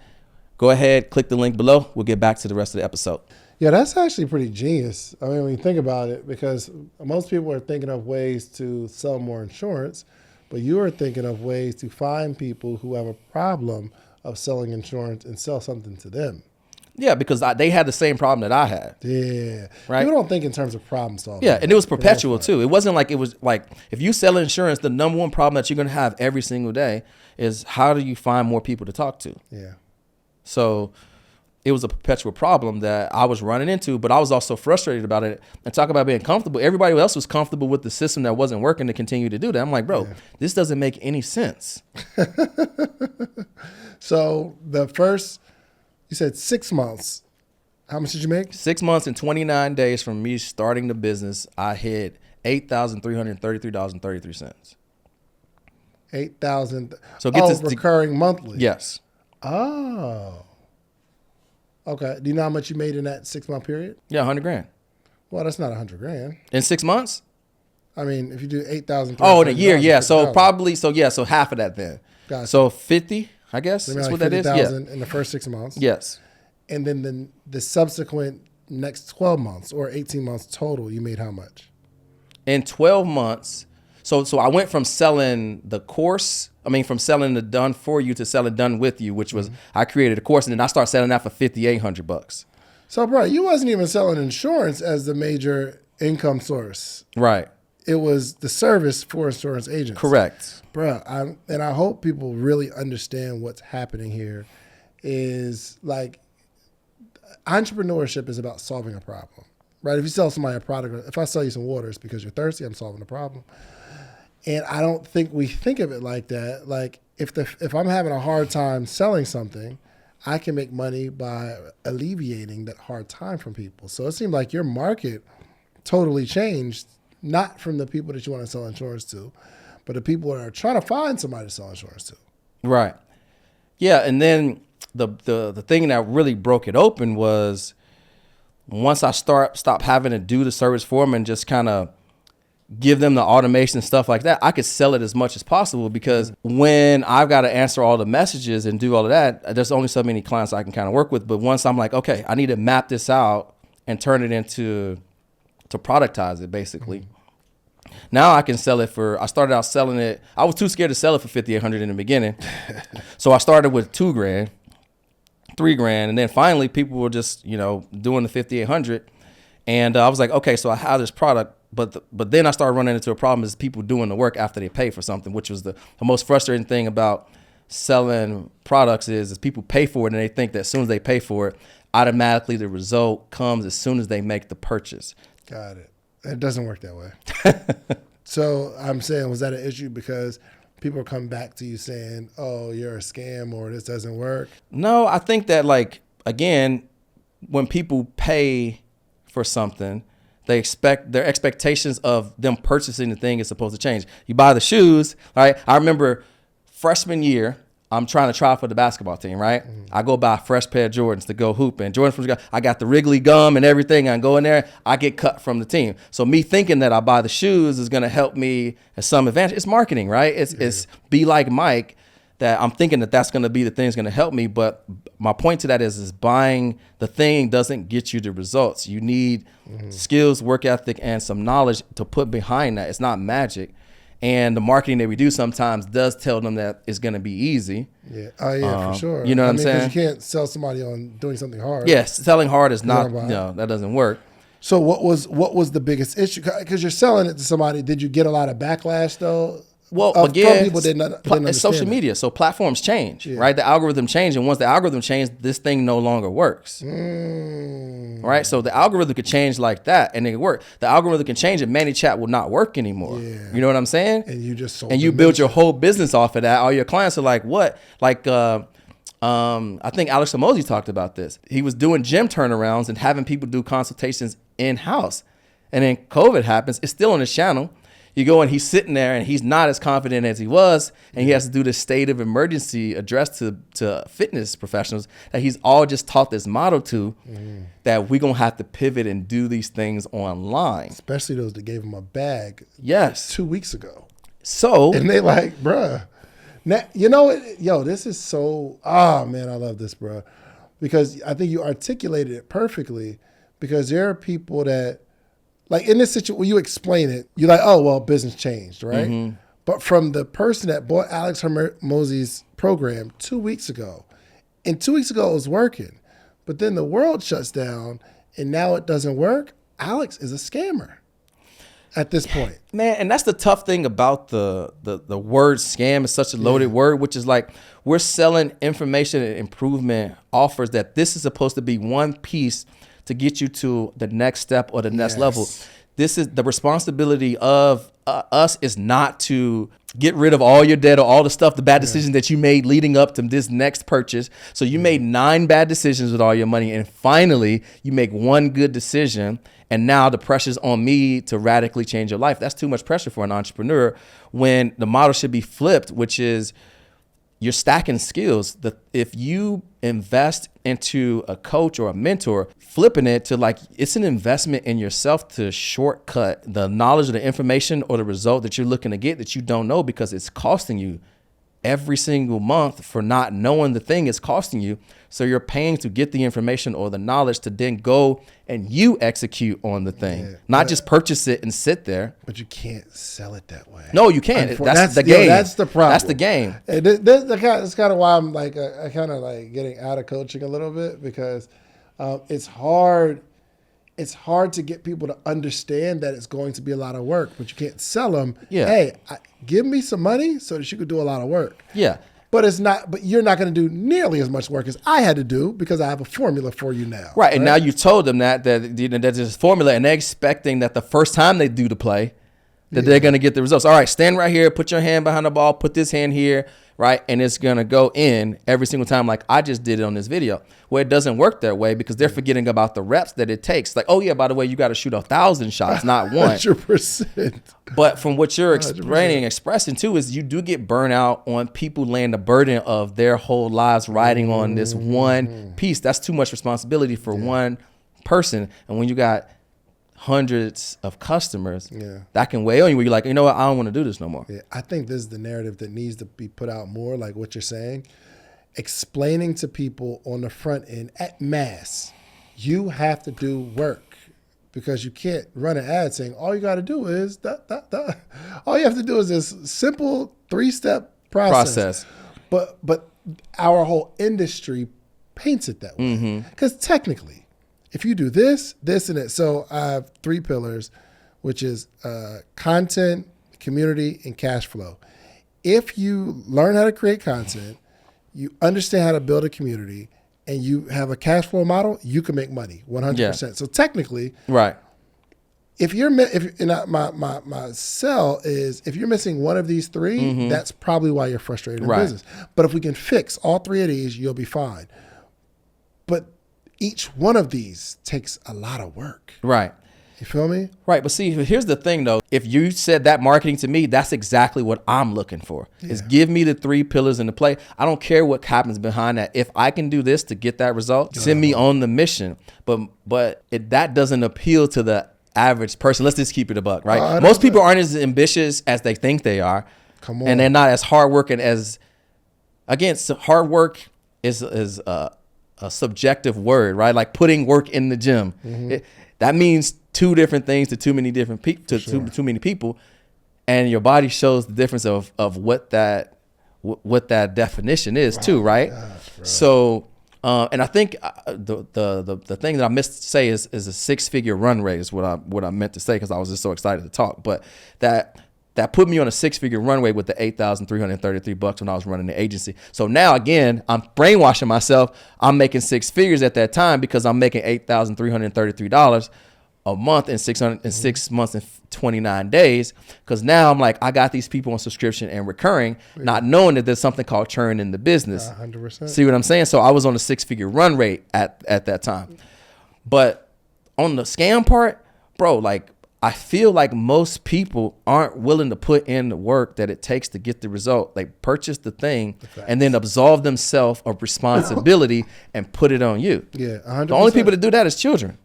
Go ahead, click the link below. We'll get back to the rest of the episode. Yeah, that's actually pretty genius. I mean, when you think about it, because most people are thinking of ways to sell more insurance, but you are thinking of ways to find people who have a problem of selling insurance and sell something to them. Yeah, because they had the same problem that I had. Yeah. Right? People don't think in terms of problem solving. Yeah, and it was perpetual too. It wasn't like it was like if you sell insurance, the number one problem that you're going to have every single day is how do you find more people to talk to? Yeah. So it was a perpetual problem that I was running into, but I was also frustrated about it. And talk about being comfortable. Everybody else was comfortable with the system that wasn't working to continue to do that. I'm like, bro, this doesn't make any sense. So the first, you said 6 months. How much did you make? 6 months and 29 days from me starting the business, I hit $8,333.33. 8,000. So get this recurring monthly. Yes. Oh. Okay. Do you know how much you made in that 6 month period? Yeah, 100 grand. Well, that's not 100 grand. In 6 months? I mean, if you do 8,000. Oh, in a year, yeah. So probably, so half of that then. Gotcha. So 50, I guess. That's what that is. Yeah. In the first 6 months. Yes. And then the subsequent next 12 months or 18 months total, you made how much? In 12 months. So I went from selling the course, from selling the done for you to selling done with you, which was, I created a course and then I started selling that for $5,800. So, bro, you wasn't even selling insurance as the major income source. Right. It was the service for insurance agents. Correct. Bro, I hope people really understand what's happening here is like entrepreneurship is about solving a problem, right? If you sell somebody a product, if I sell you some water, it's because you're thirsty, I'm solving a problem. And I don't think we think of it like that. Like if I'm having a hard time selling something, I can make money by alleviating that hard time from people. So it seemed like your market totally changed, not from the people that you want to sell insurance to, but the people that are trying to find somebody to sell insurance to. Right. Yeah, and then the thing that really broke it open was once I stopped having to do the service for them and just kind of give them the automation and stuff like that, I could sell it as much as possible because when I've got to answer all the messages and do all of that, there's only so many clients I can kind of work with. But once I'm like, okay, I need to map this out and turn it into, to productize it basically. Now I can sell it for, I started out selling it. I was too scared to sell it for $5,800 in the beginning. So I started with $2,000, $3,000. And then finally people were just, doing the $5,800. And I was like, okay, so I have this product. But then I started running into a problem is people doing the work after they pay for something, which was the most frustrating thing about selling products is people pay for it and they think that as soon as they pay for it, automatically the result comes as soon as they make the purchase. Got it. It doesn't work that way. So I'm saying, was that an issue because people are coming back to you saying, oh, you're a scam or this doesn't work? No, I think that again, when people pay for something, their expectations of them purchasing the thing is supposed to change. You buy the shoes, right? I remember freshman year, I'm trying to try for the basketball team, right? I go buy a fresh pair of Jordans to go hooping. I got the Wrigley gum and everything. I go in there, I get cut from the team. So me thinking that I buy the shoes is going to help me at some advantage. It's marketing, right? It's be like Mike. That I'm thinking that's going to be the thing that's going to help me. But my point to that is buying the thing doesn't get you the results. You need skills, work ethic, and some knowledge to put behind that. It's not magic. And the marketing that we do sometimes does tell them that it's going to be easy. Yeah. Oh, yeah, for sure. You know what I'm saying? Because you can't sell somebody on doing something hard. Yes, selling hard is not, that doesn't work. So what was the biggest issue? Because you're selling it to somebody. Did you get a lot of backlash, though? Well, again, people it's social media. So platforms change, right? The algorithm changed. And once the algorithm changed, this thing no longer works. Right? So the algorithm could change like that and it could work. The algorithm can change and ManyChat will not work anymore. Yeah. You know what I'm saying? And you just sold and you build your whole business off of that. All your clients are like, what? Like, I think Alex Hormozi talked about this. He was doing gym turnarounds and having people do consultations in-house. And then COVID happens. It's still on his channel. You go and he's sitting there and he's not as confident as he was, and he has to do this state of emergency address to fitness professionals that he's all just taught this model to, that we're going to have to pivot and do these things online. Especially those that gave him a bag Yes. 2 weeks ago. So. And they like, bruh. Now, you know what? Yo, this is so, man, I love this, bruh. Because I think you articulated it perfectly, because there are people that, like in this situation, when you explain it, you're like, oh, well, business changed, right? Mm-hmm. But from the person that bought Alex Hormozi's program 2 weeks ago, and 2 weeks ago it was working, but then the world shuts down and now it doesn't work, Alex is a scammer at this point. Man, and that's the tough thing about the word scam. Is such a loaded word, which is like we're selling information and improvement offers that this is supposed to be one piece to get you to the next step or the next level. This is the responsibility of us is not to get rid of all your debt or all the stuff, the bad decisions that you made leading up to this next purchase. So you made 9 bad decisions with all your money, and finally you make one good decision, and now the pressure's on me to radically change your life. That's too much pressure for an entrepreneur, when the model should be flipped, which is you're stacking skills. If you invest into a coach or a mentor, flipping it to like it's an investment in yourself to shortcut the knowledge or the information or the result that you're looking to get that you don't know, because it's costing you every single month for not knowing the thing it's costing you. So you're paying to get the information or the knowledge to then go and you execute on the thing, not just purchase it and sit there. But you can't sell it that way. No, you can't. That's the game. That's the problem. That's the game. And that's kind of why I'm like, I kind of like getting out of coaching a little bit, because it's hard. It's hard to get people to understand that it's going to be a lot of work, but you can't sell them. Yeah. Hey, give me some money so that you could do a lot of work. Yeah. But it's not. But you're not going to do nearly as much work as I had to do, because I have a formula for you now. Right. And now you told them that there's this formula, and they're expecting that the first time they do the play, that they're going to get the results. All right, stand right here, put your hand behind the ball, put this hand here, right? And it's going to go in every single time, like I just did it on this video. Well, it doesn't work that way, because they're forgetting about the reps that it takes. Like, oh yeah, by the way, you got to shoot 1,000 shots, not one. 100%. But from what you're expressing too, is you do get burnout on people laying the burden of their whole lives riding on this one piece. That's too much responsibility for one person. And when you got hundreds of customers, that can weigh on you, where you're like, you know what, I don't want to do this no more. Yeah, I think this is the narrative that needs to be put out more, like what you're saying. Explaining to people on the front end at mass, you have to do work, because you can't run an ad saying all you got to do is all you have to do is this simple 3-step process. But our whole industry paints it that way, because technically, if you do this, this, and that. So I have 3 pillars, which is content, community, and cash flow. If you learn how to create content, you understand how to build a community, and you have a cash flow model, you can make money 100%. Yeah. So technically, right. If my sell is, if you're missing one of these 3, that's probably why you're frustrated in business. But if we can fix all 3 of these, you'll be fine. But each one of these takes a lot of work. Right. You feel me? Right. But see, here's the thing though. If you said that marketing to me, that's exactly what I'm looking for. Is give me the 3 pillars in the play. I don't care what happens behind that. If I can do this to get that result, send me on the mission. But that doesn't appeal to the average person. Let's just keep it a buck, right? Most people aren't as ambitious as they think they are. Come on. And they're not as hardworking as, again, hard work is a subjective word, right? Like putting work in the gym. That means 2 different things to too many different people, too many people, and your body shows the difference of what that definition is too, right? Gosh, so, and I think the thing that I missed to say is a 6-figure run rate is what I meant to say, because I was just so excited to talk. But that put me on a 6-figure runway with the $8,333 when I was running the agency. So now again, I'm brainwashing myself. I'm making 6 figures at that time because I'm making $8,333 a month in 6 months and 29 days. Because now I'm like, I got these people on subscription and recurring, not knowing that there's something called churn in the business. 100%. See what I'm saying? So I was on a 6-figure run rate at that time. But on the scam part, bro, like, I feel like most people aren't willing to put in the work that it takes to get the result. They purchase the thing and then absolve themselves of responsibility and put it on you. Yeah, 100%. The only people that do that is children.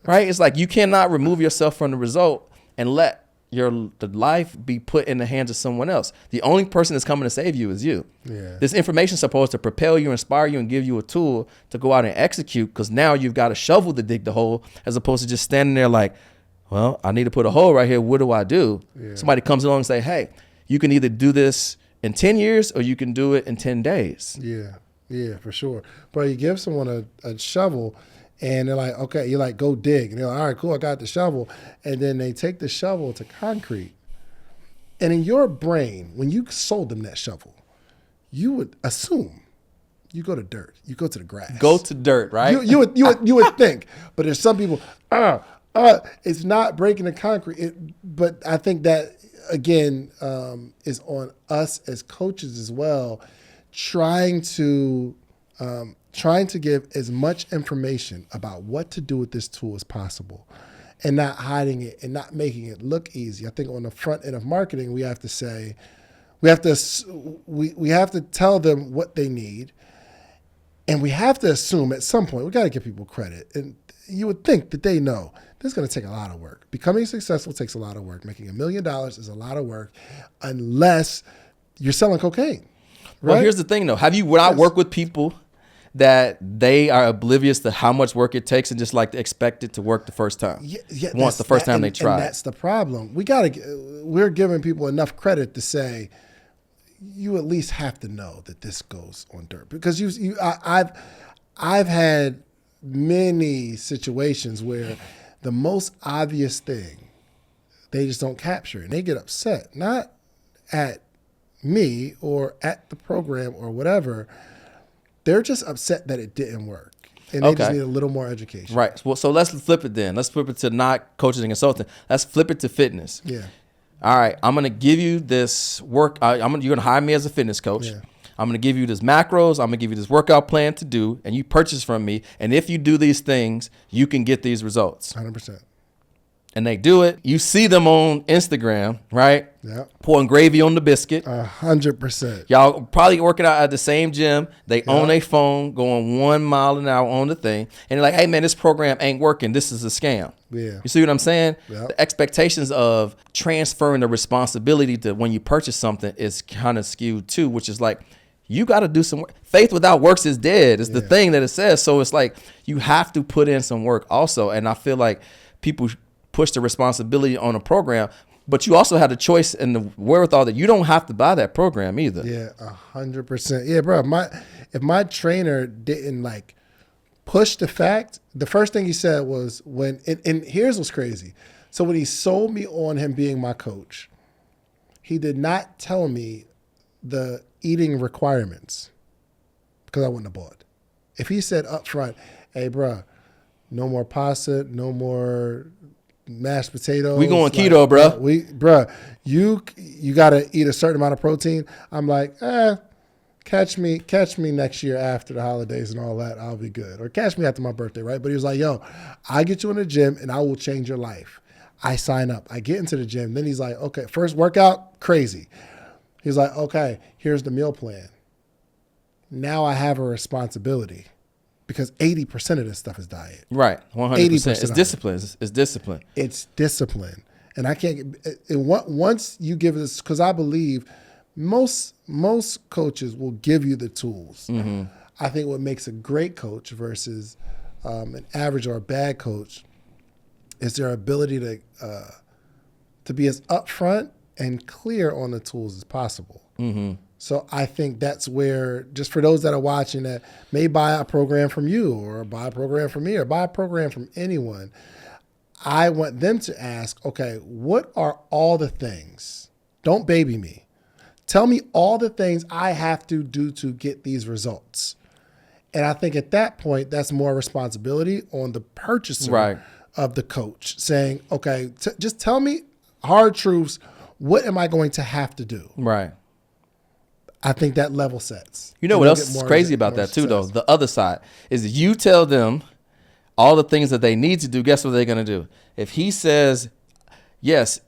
Right? It's like you cannot remove yourself from the result and let the life be put in the hands of someone else. The only person that's coming to save you is you. Yeah. This information is supposed to propel you, inspire you, and give you a tool to go out and execute, because now you've got a shovel to dig the hole, as opposed to just standing there like, well, I need to put a hole right here. What do I do? Yeah. Somebody comes along and say, hey, you can either do this in 10 years or you can do it in 10 days. Yeah, for sure. But you give someone a shovel, and they're like, okay, you're like, go dig. And they're like, all right, cool, I got the shovel. And then they take the shovel to concrete. And in your brain, when you sold them that shovel, you would assume you go to dirt. You go to the grass. Go to dirt, right? You would think. But there's some people, it's not breaking the concrete. But I think that, again, is on us as coaches as well, trying to give as much information about what to do with this tool as possible, and not hiding it and not making it look easy. I think on the front end of marketing, we have to tell them what they need, and we have to assume at some point, we got to give people credit. And you would think that they know this is going to take a lot of work. Becoming successful takes a lot of work. Making $1 million is a lot of work, unless you're selling cocaine. Right? Well, here's the thing though. When I work with people that they are oblivious to how much work it takes and just like to expect it to work the first time. Once the first time they try. And that's the problem. We're giving people enough credit to say, you at least have to know that this goes on dirt, because I've had many situations where the most obvious thing they just don't capture, and they get upset, not at me or at the program or whatever. They're just upset that it didn't work, and they just need a little more education. Right. Well, so let's flip it then. Let's flip it to not coaching and consulting. Let's flip it to fitness. Yeah. All right. I'm going to give you this work. You're going to hire me as a fitness coach. Yeah. I'm going to give you this macros. I'm going to give you this workout plan to do, and you purchase from me. And if you do these things, you can get these results. 100%. And they do it. You see them on Instagram, right? Yeah. Pouring gravy on the biscuit. 100%. Y'all probably working out at the same gym. They own a phone going 1 mile an hour on the thing. And they're like, hey, man, this program ain't working. This is a scam. Yeah. You see what I'm saying? Yeah. The expectations of transferring the responsibility to when you purchase something is kind of skewed too, which is like, you got to do some work. Faith without works is dead is the thing that it says. So it's like you have to put in some work also. And I feel like people push the responsibility on a program, but you also have the choice and the wherewithal that you don't have to buy that program either. Yeah, 100%. Yeah, bro. If my trainer didn't like push the fact, the first thing he said was and here's what's crazy. So when he sold me on him being my coach, he did not tell me the eating requirements, because I wouldn't have bought. If he said up front, hey, bro, no more pasta, no more mashed potatoes. We going keto, bro. You got to eat a certain amount of protein. I'm like, catch me next year after the holidays and all that. I'll be good. Or catch me after my birthday, right? But he was like, yo, I get you in the gym and I will change your life. I sign up. I get into the gym. Then he's like, okay, first workout, crazy. He's like, okay, here's the meal plan. Now I have a responsibility. Because 80% of this stuff is diet. Right, 100%. It's discipline. It's discipline. It's discipline. And I can't, once you give this, because I believe most coaches will give you the tools. Mm-hmm. I think what makes a great coach versus an average or a bad coach is their ability to be as upfront and clear on the tools as possible. Mm-hmm. So I think that's where, just for those that are watching that may buy a program from you or buy a program from me or buy a program from anyone, I want them to ask, okay, what are all the things? Don't baby me. Tell me all the things I have to do to get these results. And I think at that point, that's more responsibility on the purchaser of the coach saying, okay, just tell me hard truths. What am I going to have to do? Right. I think that level sets. You know what else is crazy about that too, though? The other side is you tell them, all the things that they need to do, guess what they're going to do? If he says, yes,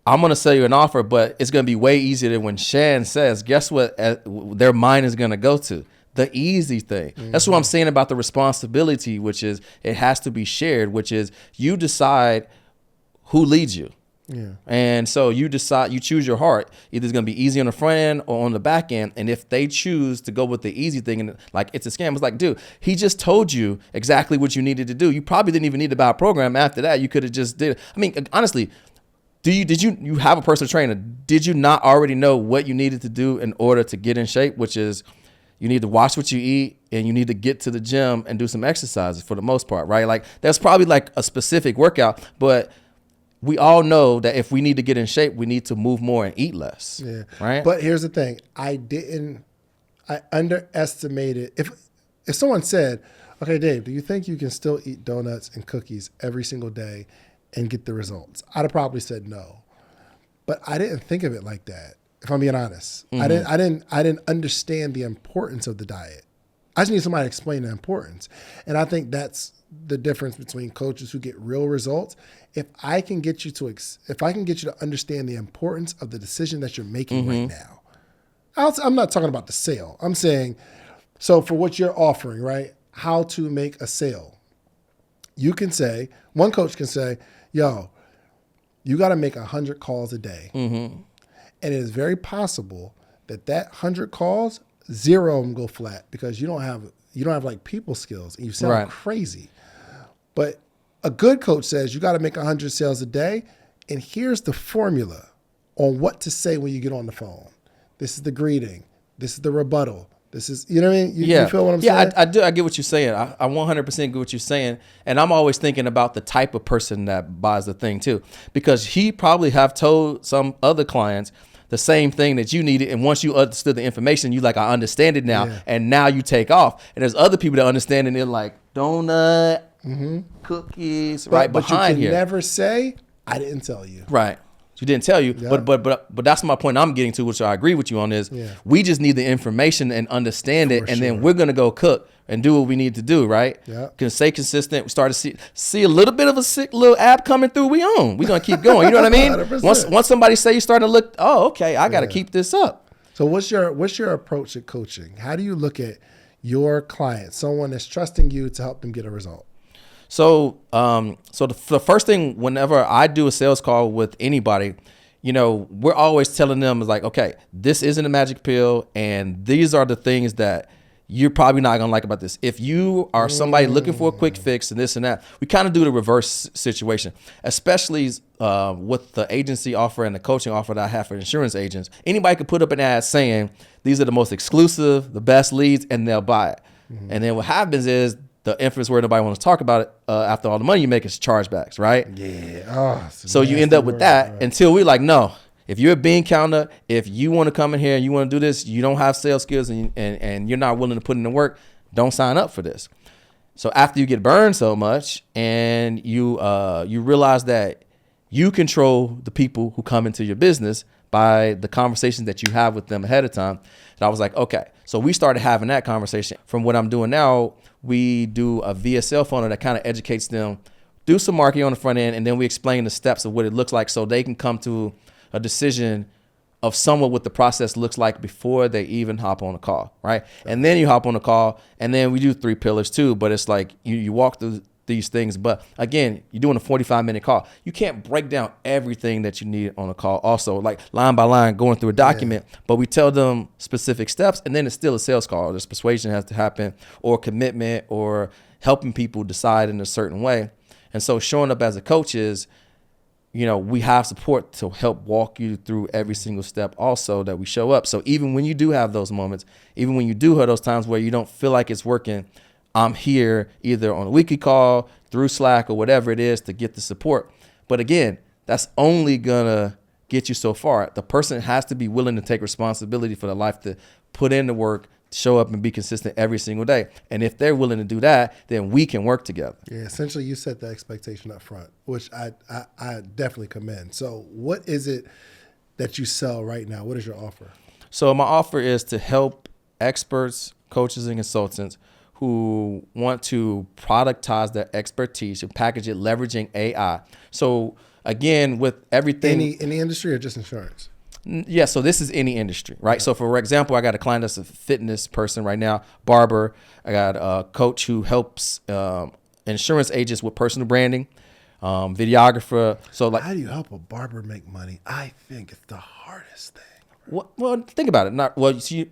I'm going to sell you an offer, but it's going to be way easier than when Shan says, guess what their mind is going to go to? The easy thing. That's what I'm saying about the responsibility, which is it has to be shared, which is you decide who leads you. Yeah. And so you choose your heart. Either it's going to be easy on the front end or on the back end. And if they choose to go with the easy thing and like it's a scam, it's like, dude, he just told you exactly what you needed to do. You probably didn't even need to buy a program after that. You could have just did it. I mean, honestly, did you have a personal trainer? Did you not already know what you needed to do in order to get in shape, which is you need to watch what you eat and you need to get to the gym and do some exercises for the most part, right? Like that's probably like a specific workout, but we all know that if we need to get in shape, we need to move more and eat less. Yeah. Right. But here's the thing. I underestimated. If someone said, okay, Dave, do you think you can still eat donuts and cookies every single day and get the results? I'd have probably said no. But I didn't think of it like that, if I'm being honest. Mm-hmm. I didn't understand the importance of the diet. I just need somebody to explain the importance. And I think that's the difference between coaches who get real results. If I can get you to understand the importance of the decision that you're making right now. I'm not talking about the sale. I'm saying, so for what you're offering, right? How to make a sale. You can say, one coach can say, yo, you got to make 100 calls a day. Mm-hmm. And it is very possible that 100 calls, 0 of them go flat because you don't have like people skills and you sound crazy. But a good coach says you got to make 100 sales a day, and here's the formula on what to say when you get on the phone. This is the greeting. This is the rebuttal. This is, you know what I mean? You feel what I'm saying? Yeah, I do. I get what you're saying. I 100% get what you're saying. And I'm always thinking about the type of person that buys the thing too, because he probably have told some other clients the same thing that you needed. And once you understood the information, you like, I understand it now. Yeah. And now you take off. And there's other people that understand and they're like, donut, cookies, right behind here. But you can never say, I didn't tell you. Right. You didn't tell you, but that's my point I'm getting to, which I agree with you on is we just need the information and understand it. And then we're going to go cook and do what we need to do. Right. Yeah. Can stay consistent. We start to see a little bit of a sick little ab coming through. We're going to keep going. You know what I mean? 100%. Once somebody say you're starting to look, oh, okay, I got to keep this up. So what's your approach at coaching? How do you look at your client, someone that's trusting you to help them get a result? So, the first thing, whenever I do a sales call with anybody, we're always telling them is like, okay, this isn't a magic pill. And these are the things that you're probably not going to like about this. If you are somebody looking for a quick fix and this and that, we kind of do the reverse situation, especially with the agency offer and the coaching offer that I have for insurance agents. Anybody could put up an ad saying, these are the most exclusive, the best leads, and they'll buy it. Mm-hmm. And then what happens is, the infamous word nobody wants to talk about it after all the money you make is chargebacks, right? Yeah. So you end up with that until we're like, no, if you're a bean counter, if you want to come in here and you want to do this, you don't have sales skills and you're not willing to put in the work, don't sign up for this. So after you get burned so much and you realize that you control the people who come into your business by the conversations that you have with them ahead of time. And I was like, okay. So we started having that conversation. From what I'm doing now, we do a VSL funnel that kind of educates them, do some marketing on the front end, and then we explain the steps of what it looks like so they can come to a decision of somewhat what the process looks like before they even hop on a call, right? And then you hop on a call, and then we do 3 pillars too, but it's like you walk through these things. But again, you're doing a 45-minute call. You can't break down everything that you need on a call. Also, like line by line, going through a document, but we tell them specific steps, and then it's still a sales call. There's persuasion has to happen, or commitment, or helping people decide in a certain way. And so showing up as a coach is, we have support to help walk you through every single step also that we show up. So even when you do have those moments, even when you do have those times where you don't feel like it's working, I'm here either on a weekly call, through Slack, or whatever it is to get the support. But again, that's only going to get you so far. The person has to be willing to take responsibility for their life, to put in the work, show up and be consistent every single day. And if they're willing to do that, then we can work together. Yeah, essentially you set the expectation up front, which I definitely commend. So what is it that you sell right now? What is your offer? So my offer is to help experts, coaches, and consultants who want to productize their expertise and package it leveraging AI. So again, with everything. Any industry or just insurance? Yeah, so this is any industry, right? So for example, I got a client that's a fitness person right now, barber. I got a coach who helps insurance agents with personal branding, videographer. So like, how do you help a barber make money? I think it's the hardest thing. Well, think about it. You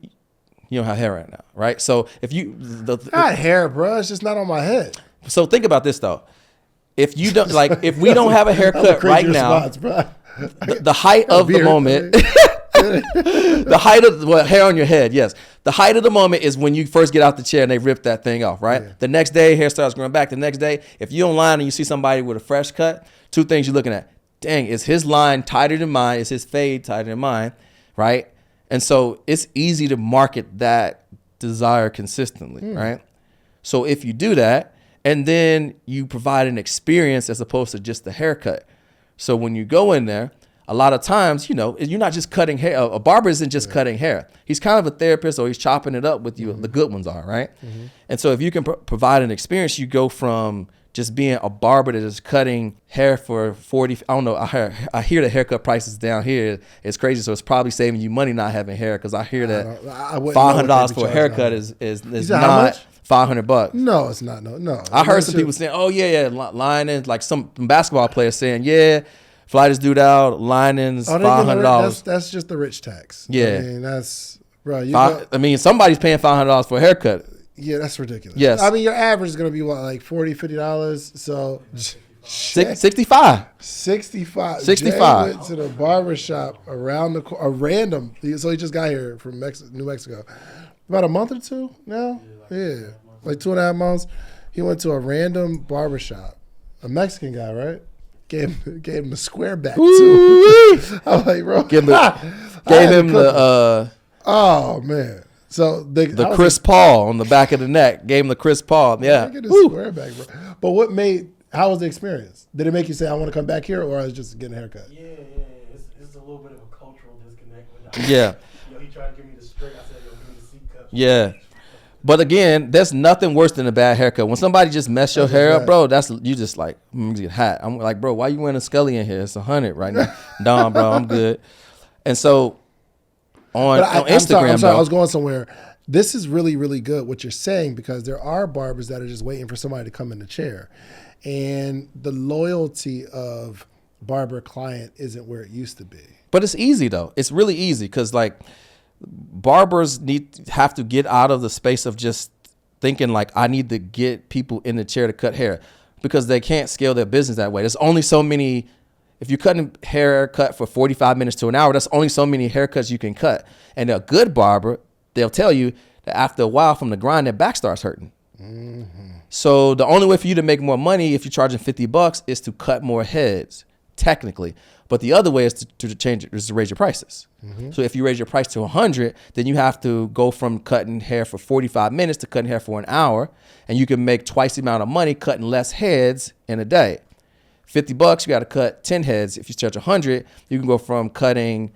don't have hair right now, right? So if you got hair, bro, it's just not on my head. So think about this though. If you don't if we don't have a haircut right now, response, bro. The height of the moment, the height of hair on your head, yes. The height of the moment is when you first get out the chair and they rip that thing off, right? Yeah. The next day, hair starts growing back. The next day, if you're online and you see somebody with a fresh cut, two things you're looking at. Dang, is his line tighter than mine? Is his fade tighter than mine, right? And so it's easy to market that desire consistently, right? So if you do that, and then you provide an experience as opposed to just the haircut. So when you go in there, a lot of times, you're not just cutting hair. A barber isn't just cutting hair. He's kind of a therapist, or he's chopping it up with you. The good ones are, right? And so if you can provide an experience, you go from just being a barber that is cutting hair for 40. I don't know. I hear the haircut prices down here. It's crazy. So it's probably saving you money not having hair, because I hear that $500 for a haircut is not $500. No, it's not. No. I heard some people saying, "Oh yeah, linings." Like some basketball players saying, "Yeah, fly this dude out, linings, $500." That's just the rich tax. Yeah, I mean that's bro. Somebody's paying $500 for a haircut. Yeah, that's ridiculous. Yes, I mean your average is gonna be what, like $40, $50. So 65. 65. 65. Jay went to the barber shop around a random. So he just got here from New Mexico, about a month or two now. Yeah, like 2.5 months. He went to a random barbershop, a Mexican guy, right? Gave him the square back too. I'm like, bro, gave him the. Oh man, so the Chris Paul on the back of the neck. Gave him the Chris Paul. Yeah, get the square back, bro. But how was the experience? Did it make you say, I want to come back here, or I was just getting a haircut? Yeah. It's a little bit of a cultural disconnect. Yeah. He tried to give me the straight. I said, give me the C cup. Yeah. But again, there's nothing worse than a bad haircut. When somebody just mess your hair up, bro, you just like, get hot. I'm like, bro, why you wearing a Scully in here? It's 100 right now. Nah, bro, I'm good. And so on Instagram, I'm sorry, I was going somewhere. This is really, really good what you're saying, because there are barbers that are just waiting for somebody to come in the chair. And the loyalty of barber client isn't where it used to be. But it's easy though. It's really easy, because like barbers have to get out of the space of just thinking like, I need to get people in the chair to cut hair, because they can't scale their business that way. There's only so many. If you're cutting haircut for 45 minutes to an hour, that's only so many haircuts you can cut. And a good barber, they'll tell you that after a while from the grind, their back starts hurting. So the only way for you to make more money if you're charging $50 is to cut more heads, technically. But the other way is to change it, is to raise your prices. So if you raise your price to 100, then you have to go from cutting hair for 45 minutes to cutting hair for an hour, and you can make twice the amount of money cutting less heads in a day. $50, you got to cut 10 heads. If you charge 100, you can go from cutting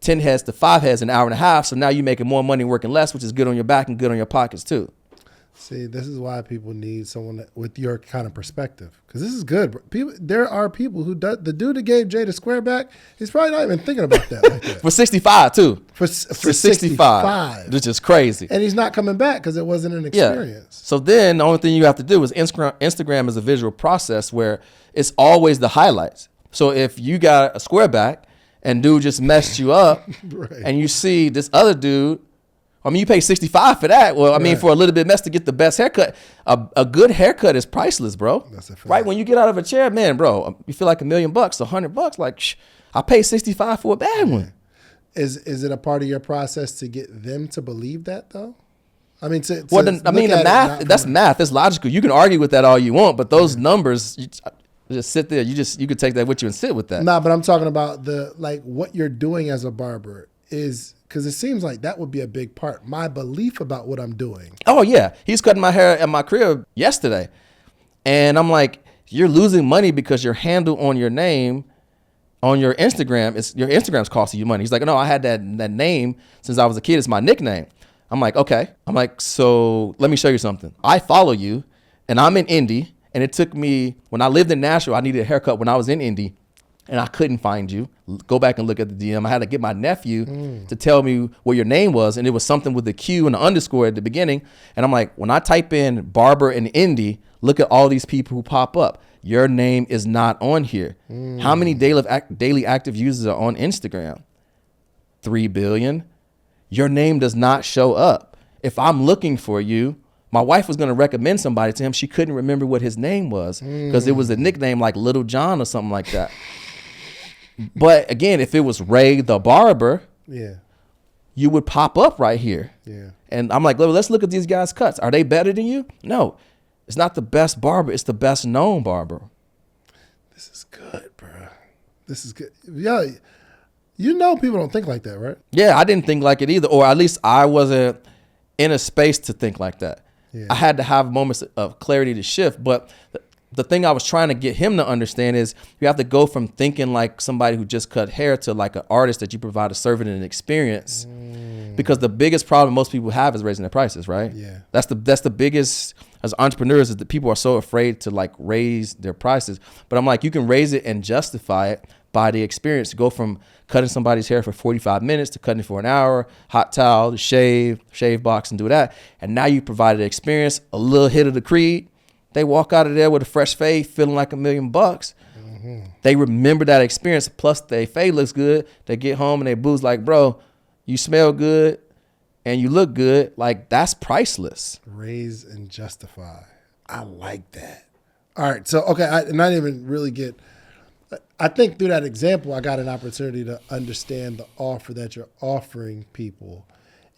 10 heads to 5 heads in an hour and a half. So now you're making more money working less, which is good on your back and good on your pockets too. See, this is why people need someone with your kind of perspective, because this is good. There are people who the dude that gave Jay the square back, he's probably not even thinking about that like that. For 65 too. For 65, which is crazy. And he's not coming back because it wasn't an experience. Yeah. So then the only thing you have to do is Instagram is a visual process where it's always the highlights. So if you got a square back and dude just messed you up, right, and you see this other dude, I mean, you pay 65 for that. Well, I mean, for a little bit mess to get the best haircut, a good haircut is priceless, bro. That's a fact. Right? When you get out of a chair, man, bro, you feel like $1 million, $100, like, I paid 65 for a bad one. Is it a part of your process to get them to believe that though? I mean, the math, that's math. It's logical. You can argue with that all you want, but those numbers, just sit there. You could take that with you and sit with that. Nah, but I'm talking about what you're doing as a barber is, because it seems like that would be a big part. My belief about what I'm doing. Oh yeah, he's cutting my hair at my crib yesterday, and I'm like, you're losing money because your handle on your name, on your Instagram's costing you money. He's like, no, I had that name since I was a kid. It's my nickname. I'm like, okay. I'm like, so let me show you something. I follow you, and I'm in Indy, and it took me, when I lived in Nashville, I needed a haircut when I was in Indy, and I couldn't find you. Go back and look at the DM. I had to get my nephew to tell me what your name was, and it was something with the Q and the underscore at the beginning. And I'm like, when I type in barber in Indy, look at all these people who pop up. Your name is not on here. How many daily active users are on Instagram? 3 billion. Your name does not show up. If I'm looking for you, my wife was going to recommend somebody to him. She couldn't remember what his name was because it was a nickname like Little John or something like that. But again, if it was Ray the barber, you would pop up right here. Yeah. And I'm like, let's look at these guys' cuts. Are they better than you? No, it's not the best barber. It's the best known barber. This is good, bro. This is good. Yeah. You know, people don't think like that, right? Yeah, I didn't think like it either, or at least I wasn't in a space to think like that. Yeah. I had to have moments of clarity to shift. But the thing I was trying to get him to understand is you have to go from thinking like somebody who just cut hair to like an artist that you provide a service and an experience. Because the biggest problem most people have is raising their prices, right? Yeah. That's the biggest, as entrepreneurs, is that people are so afraid to like raise their prices. But I'm like, you can raise it and justify it by the experience. To go from cutting somebody's hair for 45 minutes to cutting it for an hour, hot towel, to shave box and do that. And now you provided an experience, a little hit of the creed. They walk out of there with a fresh fade feeling like $1 million. They remember that experience. Plus their fade looks good. They get home and they boo's like, bro, you smell good and you look good. Like, that's priceless. Raise and justify. I like that. All right. So, okay. I didn't even really get, I think through that example, I got an opportunity to understand the offer that you're offering people.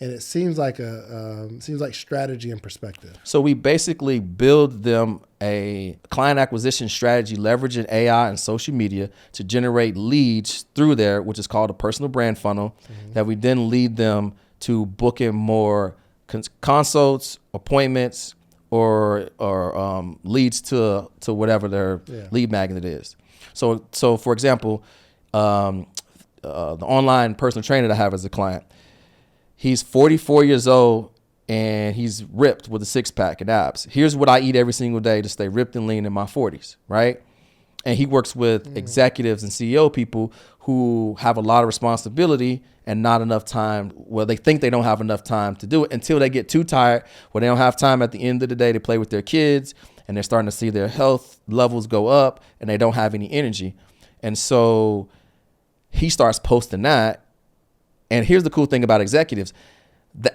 And it seems like strategy and perspective. So we basically build them a client acquisition strategy, leveraging AI and social media to generate leads through there, which is called a personal brand funnel, that we then lead them to booking more consults, appointments, or leads to whatever their lead magnet is. So for example, the online personal trainer that I have as a client, he's 44 years old and he's ripped with a six pack and abs. Here's what I eat every single day to stay ripped and lean in my 40s, right? And he works with executives and CEO people who have a lot of responsibility and not enough time. Well, they think they don't have enough time to do it until they get too tired, where they don't have time at the end of the day to play with their kids, and they're starting to see their health levels go up and they don't have any energy. And so he starts posting that. And here's the cool thing about executives.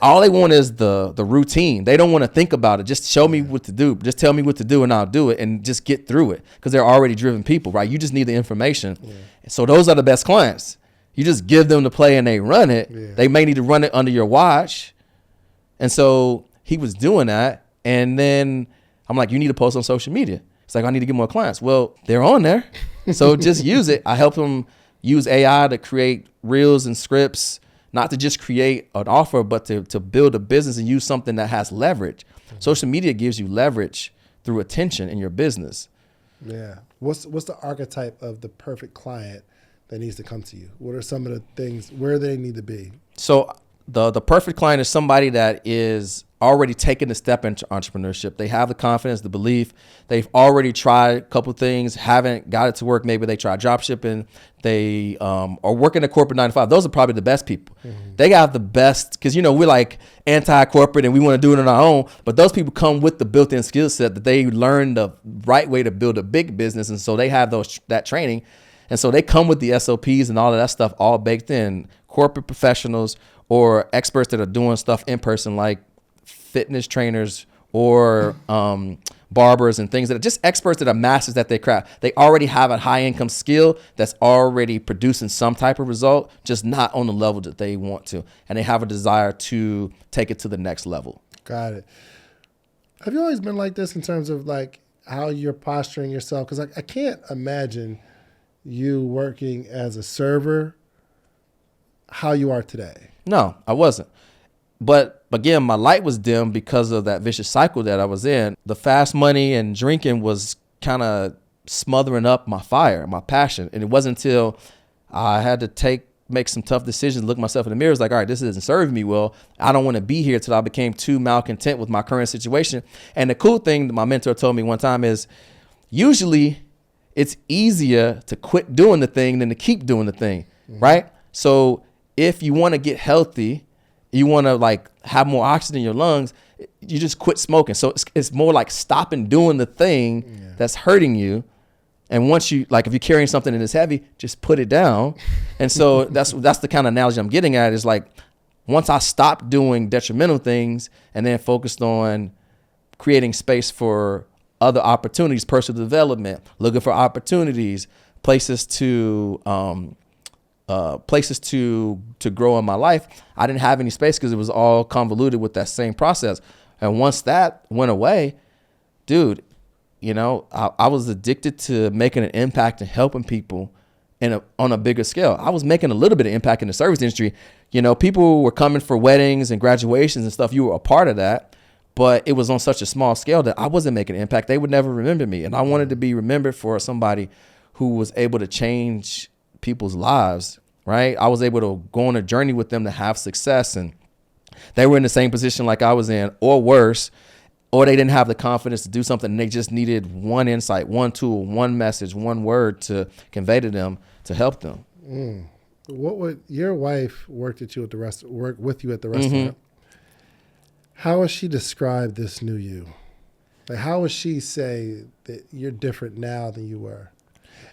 All they want is the routine. They don't want to think about it. Just show me what to do. Just tell me what to do and I'll do it, and just get through it, because they're already driven people, right? You just need the information. So those are the best clients. You just give them the play and they run it. They may need to run it under your watch. And so he was doing that. And then I'm like, you need to post on social media. It's like, I need to get more clients. Well, they're on there. So just use it. I help them use AI to create reels and scripts, not to just create an offer, but to build a business and use something that has leverage. Social media gives you leverage through attention in your business. Yeah. What's the archetype of the perfect client that needs to come to you? What are some of the things, where they need to be? So the perfect client is somebody that is already taken the step into entrepreneurship. They have the confidence, the belief. They've already tried a couple things, haven't got it to work. Maybe they try drop shipping. They are working a corporate 9-to-5. Those are probably the best people. They got the best, because, we're like anti-corporate and we want to do it on our own. But those people come with the built-in skill set that they learned the right way to build a big business. And so they have that training. And so they come with the SOPs and all of that stuff all baked in. Corporate professionals or experts that are doing stuff in person, like fitness trainers or barbers and things that are just experts that are masters at their craft. They already have a high income skill that's already producing some type of result, just not on the level that they want to. And they have a desire to take it to the next level. Got it. Have you always been like this in terms of like how you're posturing yourself? Because I can't imagine you working as a server how you are today. No, I wasn't. But again, my light was dim because of that vicious cycle that I was in. The fast money and drinking was kind of smothering up my fire, my passion. And it wasn't until I had to take make some tough decisions, look myself in the mirror. It's like, all right, this isn't serving me well. I don't want to be here till I became too malcontent with my current situation. And the cool thing that my mentor told me one time is usually it's easier to quit doing the thing than to keep doing the thing, right? So if you want to get healthy, you want to like have more oxygen in your lungs, you just quit smoking. So it's more like stopping doing the thing that's hurting you. And once you, like, if you're carrying something that is heavy, just put it down. And so that's the kind of analogy I'm getting at is like, once I stopped doing detrimental things and then focused on creating space for other opportunities, personal development, looking for opportunities, places to grow in my life, I didn't have any space because it was all convoluted with that same process. And once that went away, dude, you know, I was addicted to making an impact and helping people on a bigger scale. I was making a little bit of impact in the service industry. You know, people were coming for weddings and graduations and stuff. You were a part of that, but it was on such a small scale that I wasn't making an impact. They would never remember me. And I wanted to be remembered for somebody who was able to change people's lives, right? I was able to go on a journey with them to have success, and they were in the same position like I was in, or worse, or they didn't have the confidence to do something and they just needed one insight, one tool, one message, one word to convey to them to help them. What would your wife work with you at the restaurant? How would she describe this new you? Like, how would she say that you're different now than you were?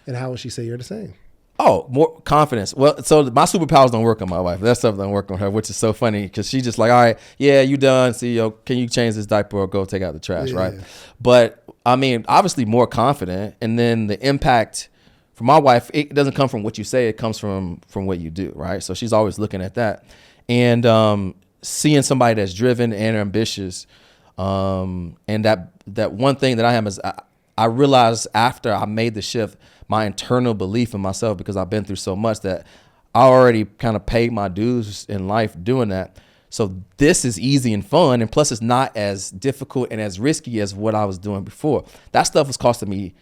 And how would she say you're the same? Oh, more confidence. Well, so my superpowers don't work on my wife. That stuff don't work on her, which is so funny because she's just like, all right, yeah, you done, CEO. Can you change this diaper or go take out the trash, right? But, I mean, obviously more confident. And then the impact for my wife, it doesn't come from what you say. It comes from what you do, right? So she's always looking at that. And seeing somebody that's driven and ambitious, and that one thing that I am is I realized after I made the shift, my internal belief in myself, because I've been through so much, that I already kind of paid my dues in life doing that. So this is easy and fun. And plus it's not as difficult and as risky as what I was doing before. That stuff was costing me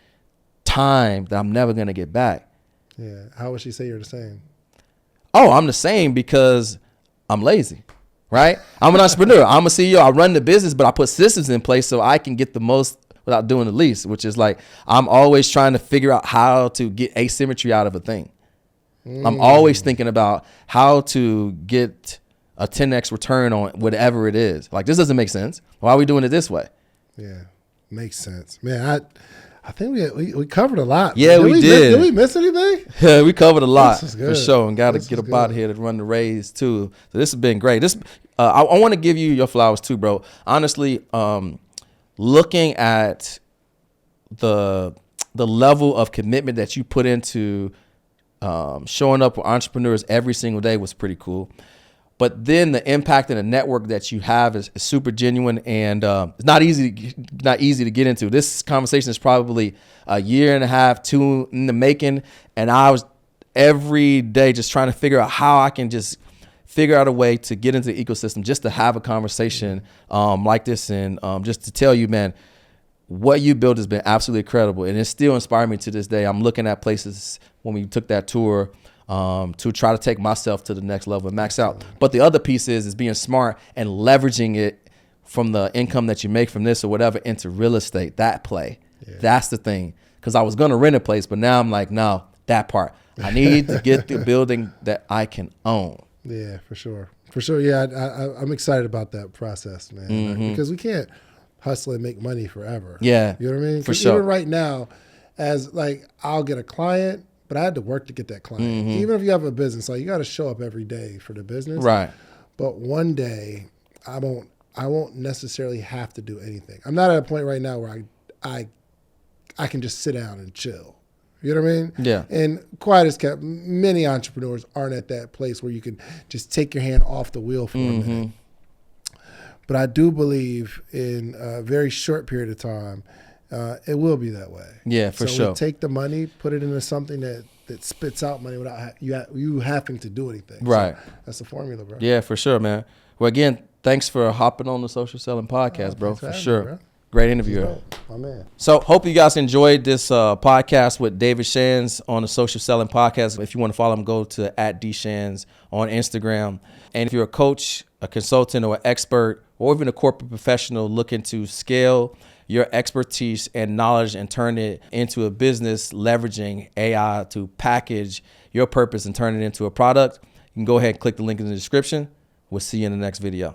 time that I'm never going to get back. Yeah. How would she say you're the same? Oh, I'm the same because I'm lazy, right? I'm an entrepreneur. I'm a CEO. I run the business, but I put systems in place so I can get the most without doing the least, which is like, I'm always trying to figure out how to get asymmetry out of a thing. I'm always thinking about how to get a 10x return on whatever it is. Like, this doesn't make sense. Why are we doing it this way? Yeah, makes sense. Man, I think we covered a lot. Yeah, we did. Did we miss anything? Yeah, we covered a lot This is for good. sure, and got to get up out of here to run the Rays too. So this has been great. I want to give you your flowers too, bro. Honestly, looking at the level of commitment that you put into showing up with entrepreneurs every single day was pretty cool. But then the impact and the network that you have is super genuine, and it's not easy to get into. This conversation is probably a year and a half, 2 in the making, and I was every day just trying to figure out how I can just figure out a way to get into the ecosystem, just to have a conversation like this, and just to tell you, man, what you built has been absolutely incredible, and it's still inspiring me to this day. I'm looking at places when we took that tour to try to take myself to the next level and max out. But the other piece is being smart and leveraging it from the income that you make from this or whatever into real estate. That play, that's the thing. Because I was going to rent a place, but now I'm like, no, that part. I need to get the building that I can own. Yeah, for sure. For sure. Yeah, I'm excited about that process, man. Because we can't hustle and make money forever. Yeah. You know what I mean? For sure. Even right now, as like, I'll get a client, but I had to work to get that client. Even if you have a business, like, you got to show up every day for the business. Right. But one day, I won't necessarily have to do anything. I'm not at a point right now where I can just sit down and chill. You know what I mean? Yeah. And quiet as kept, many entrepreneurs aren't at that place where you can just take your hand off the wheel for a minute. But I do believe in a very short period of time, it will be that way. Yeah, for sure. So we take the money, put it into something that spits out money without you having to do anything. Right. So that's the formula, bro. Yeah, for sure, man. Well, again, thanks for hopping on the Social Selling Podcast, bro. For sure. Me, bro. Great interviewer. My man. So hope you guys enjoyed this podcast with David Shands on the Social Selling Podcast. If you want to follow him, go to @DShands on Instagram. And if you're a coach, a consultant, or an expert, or even a corporate professional looking to scale your expertise and knowledge and turn it into a business, leveraging AI to package your purpose and turn it into a product, you can go ahead and click the link in the description. We'll see you in the next video.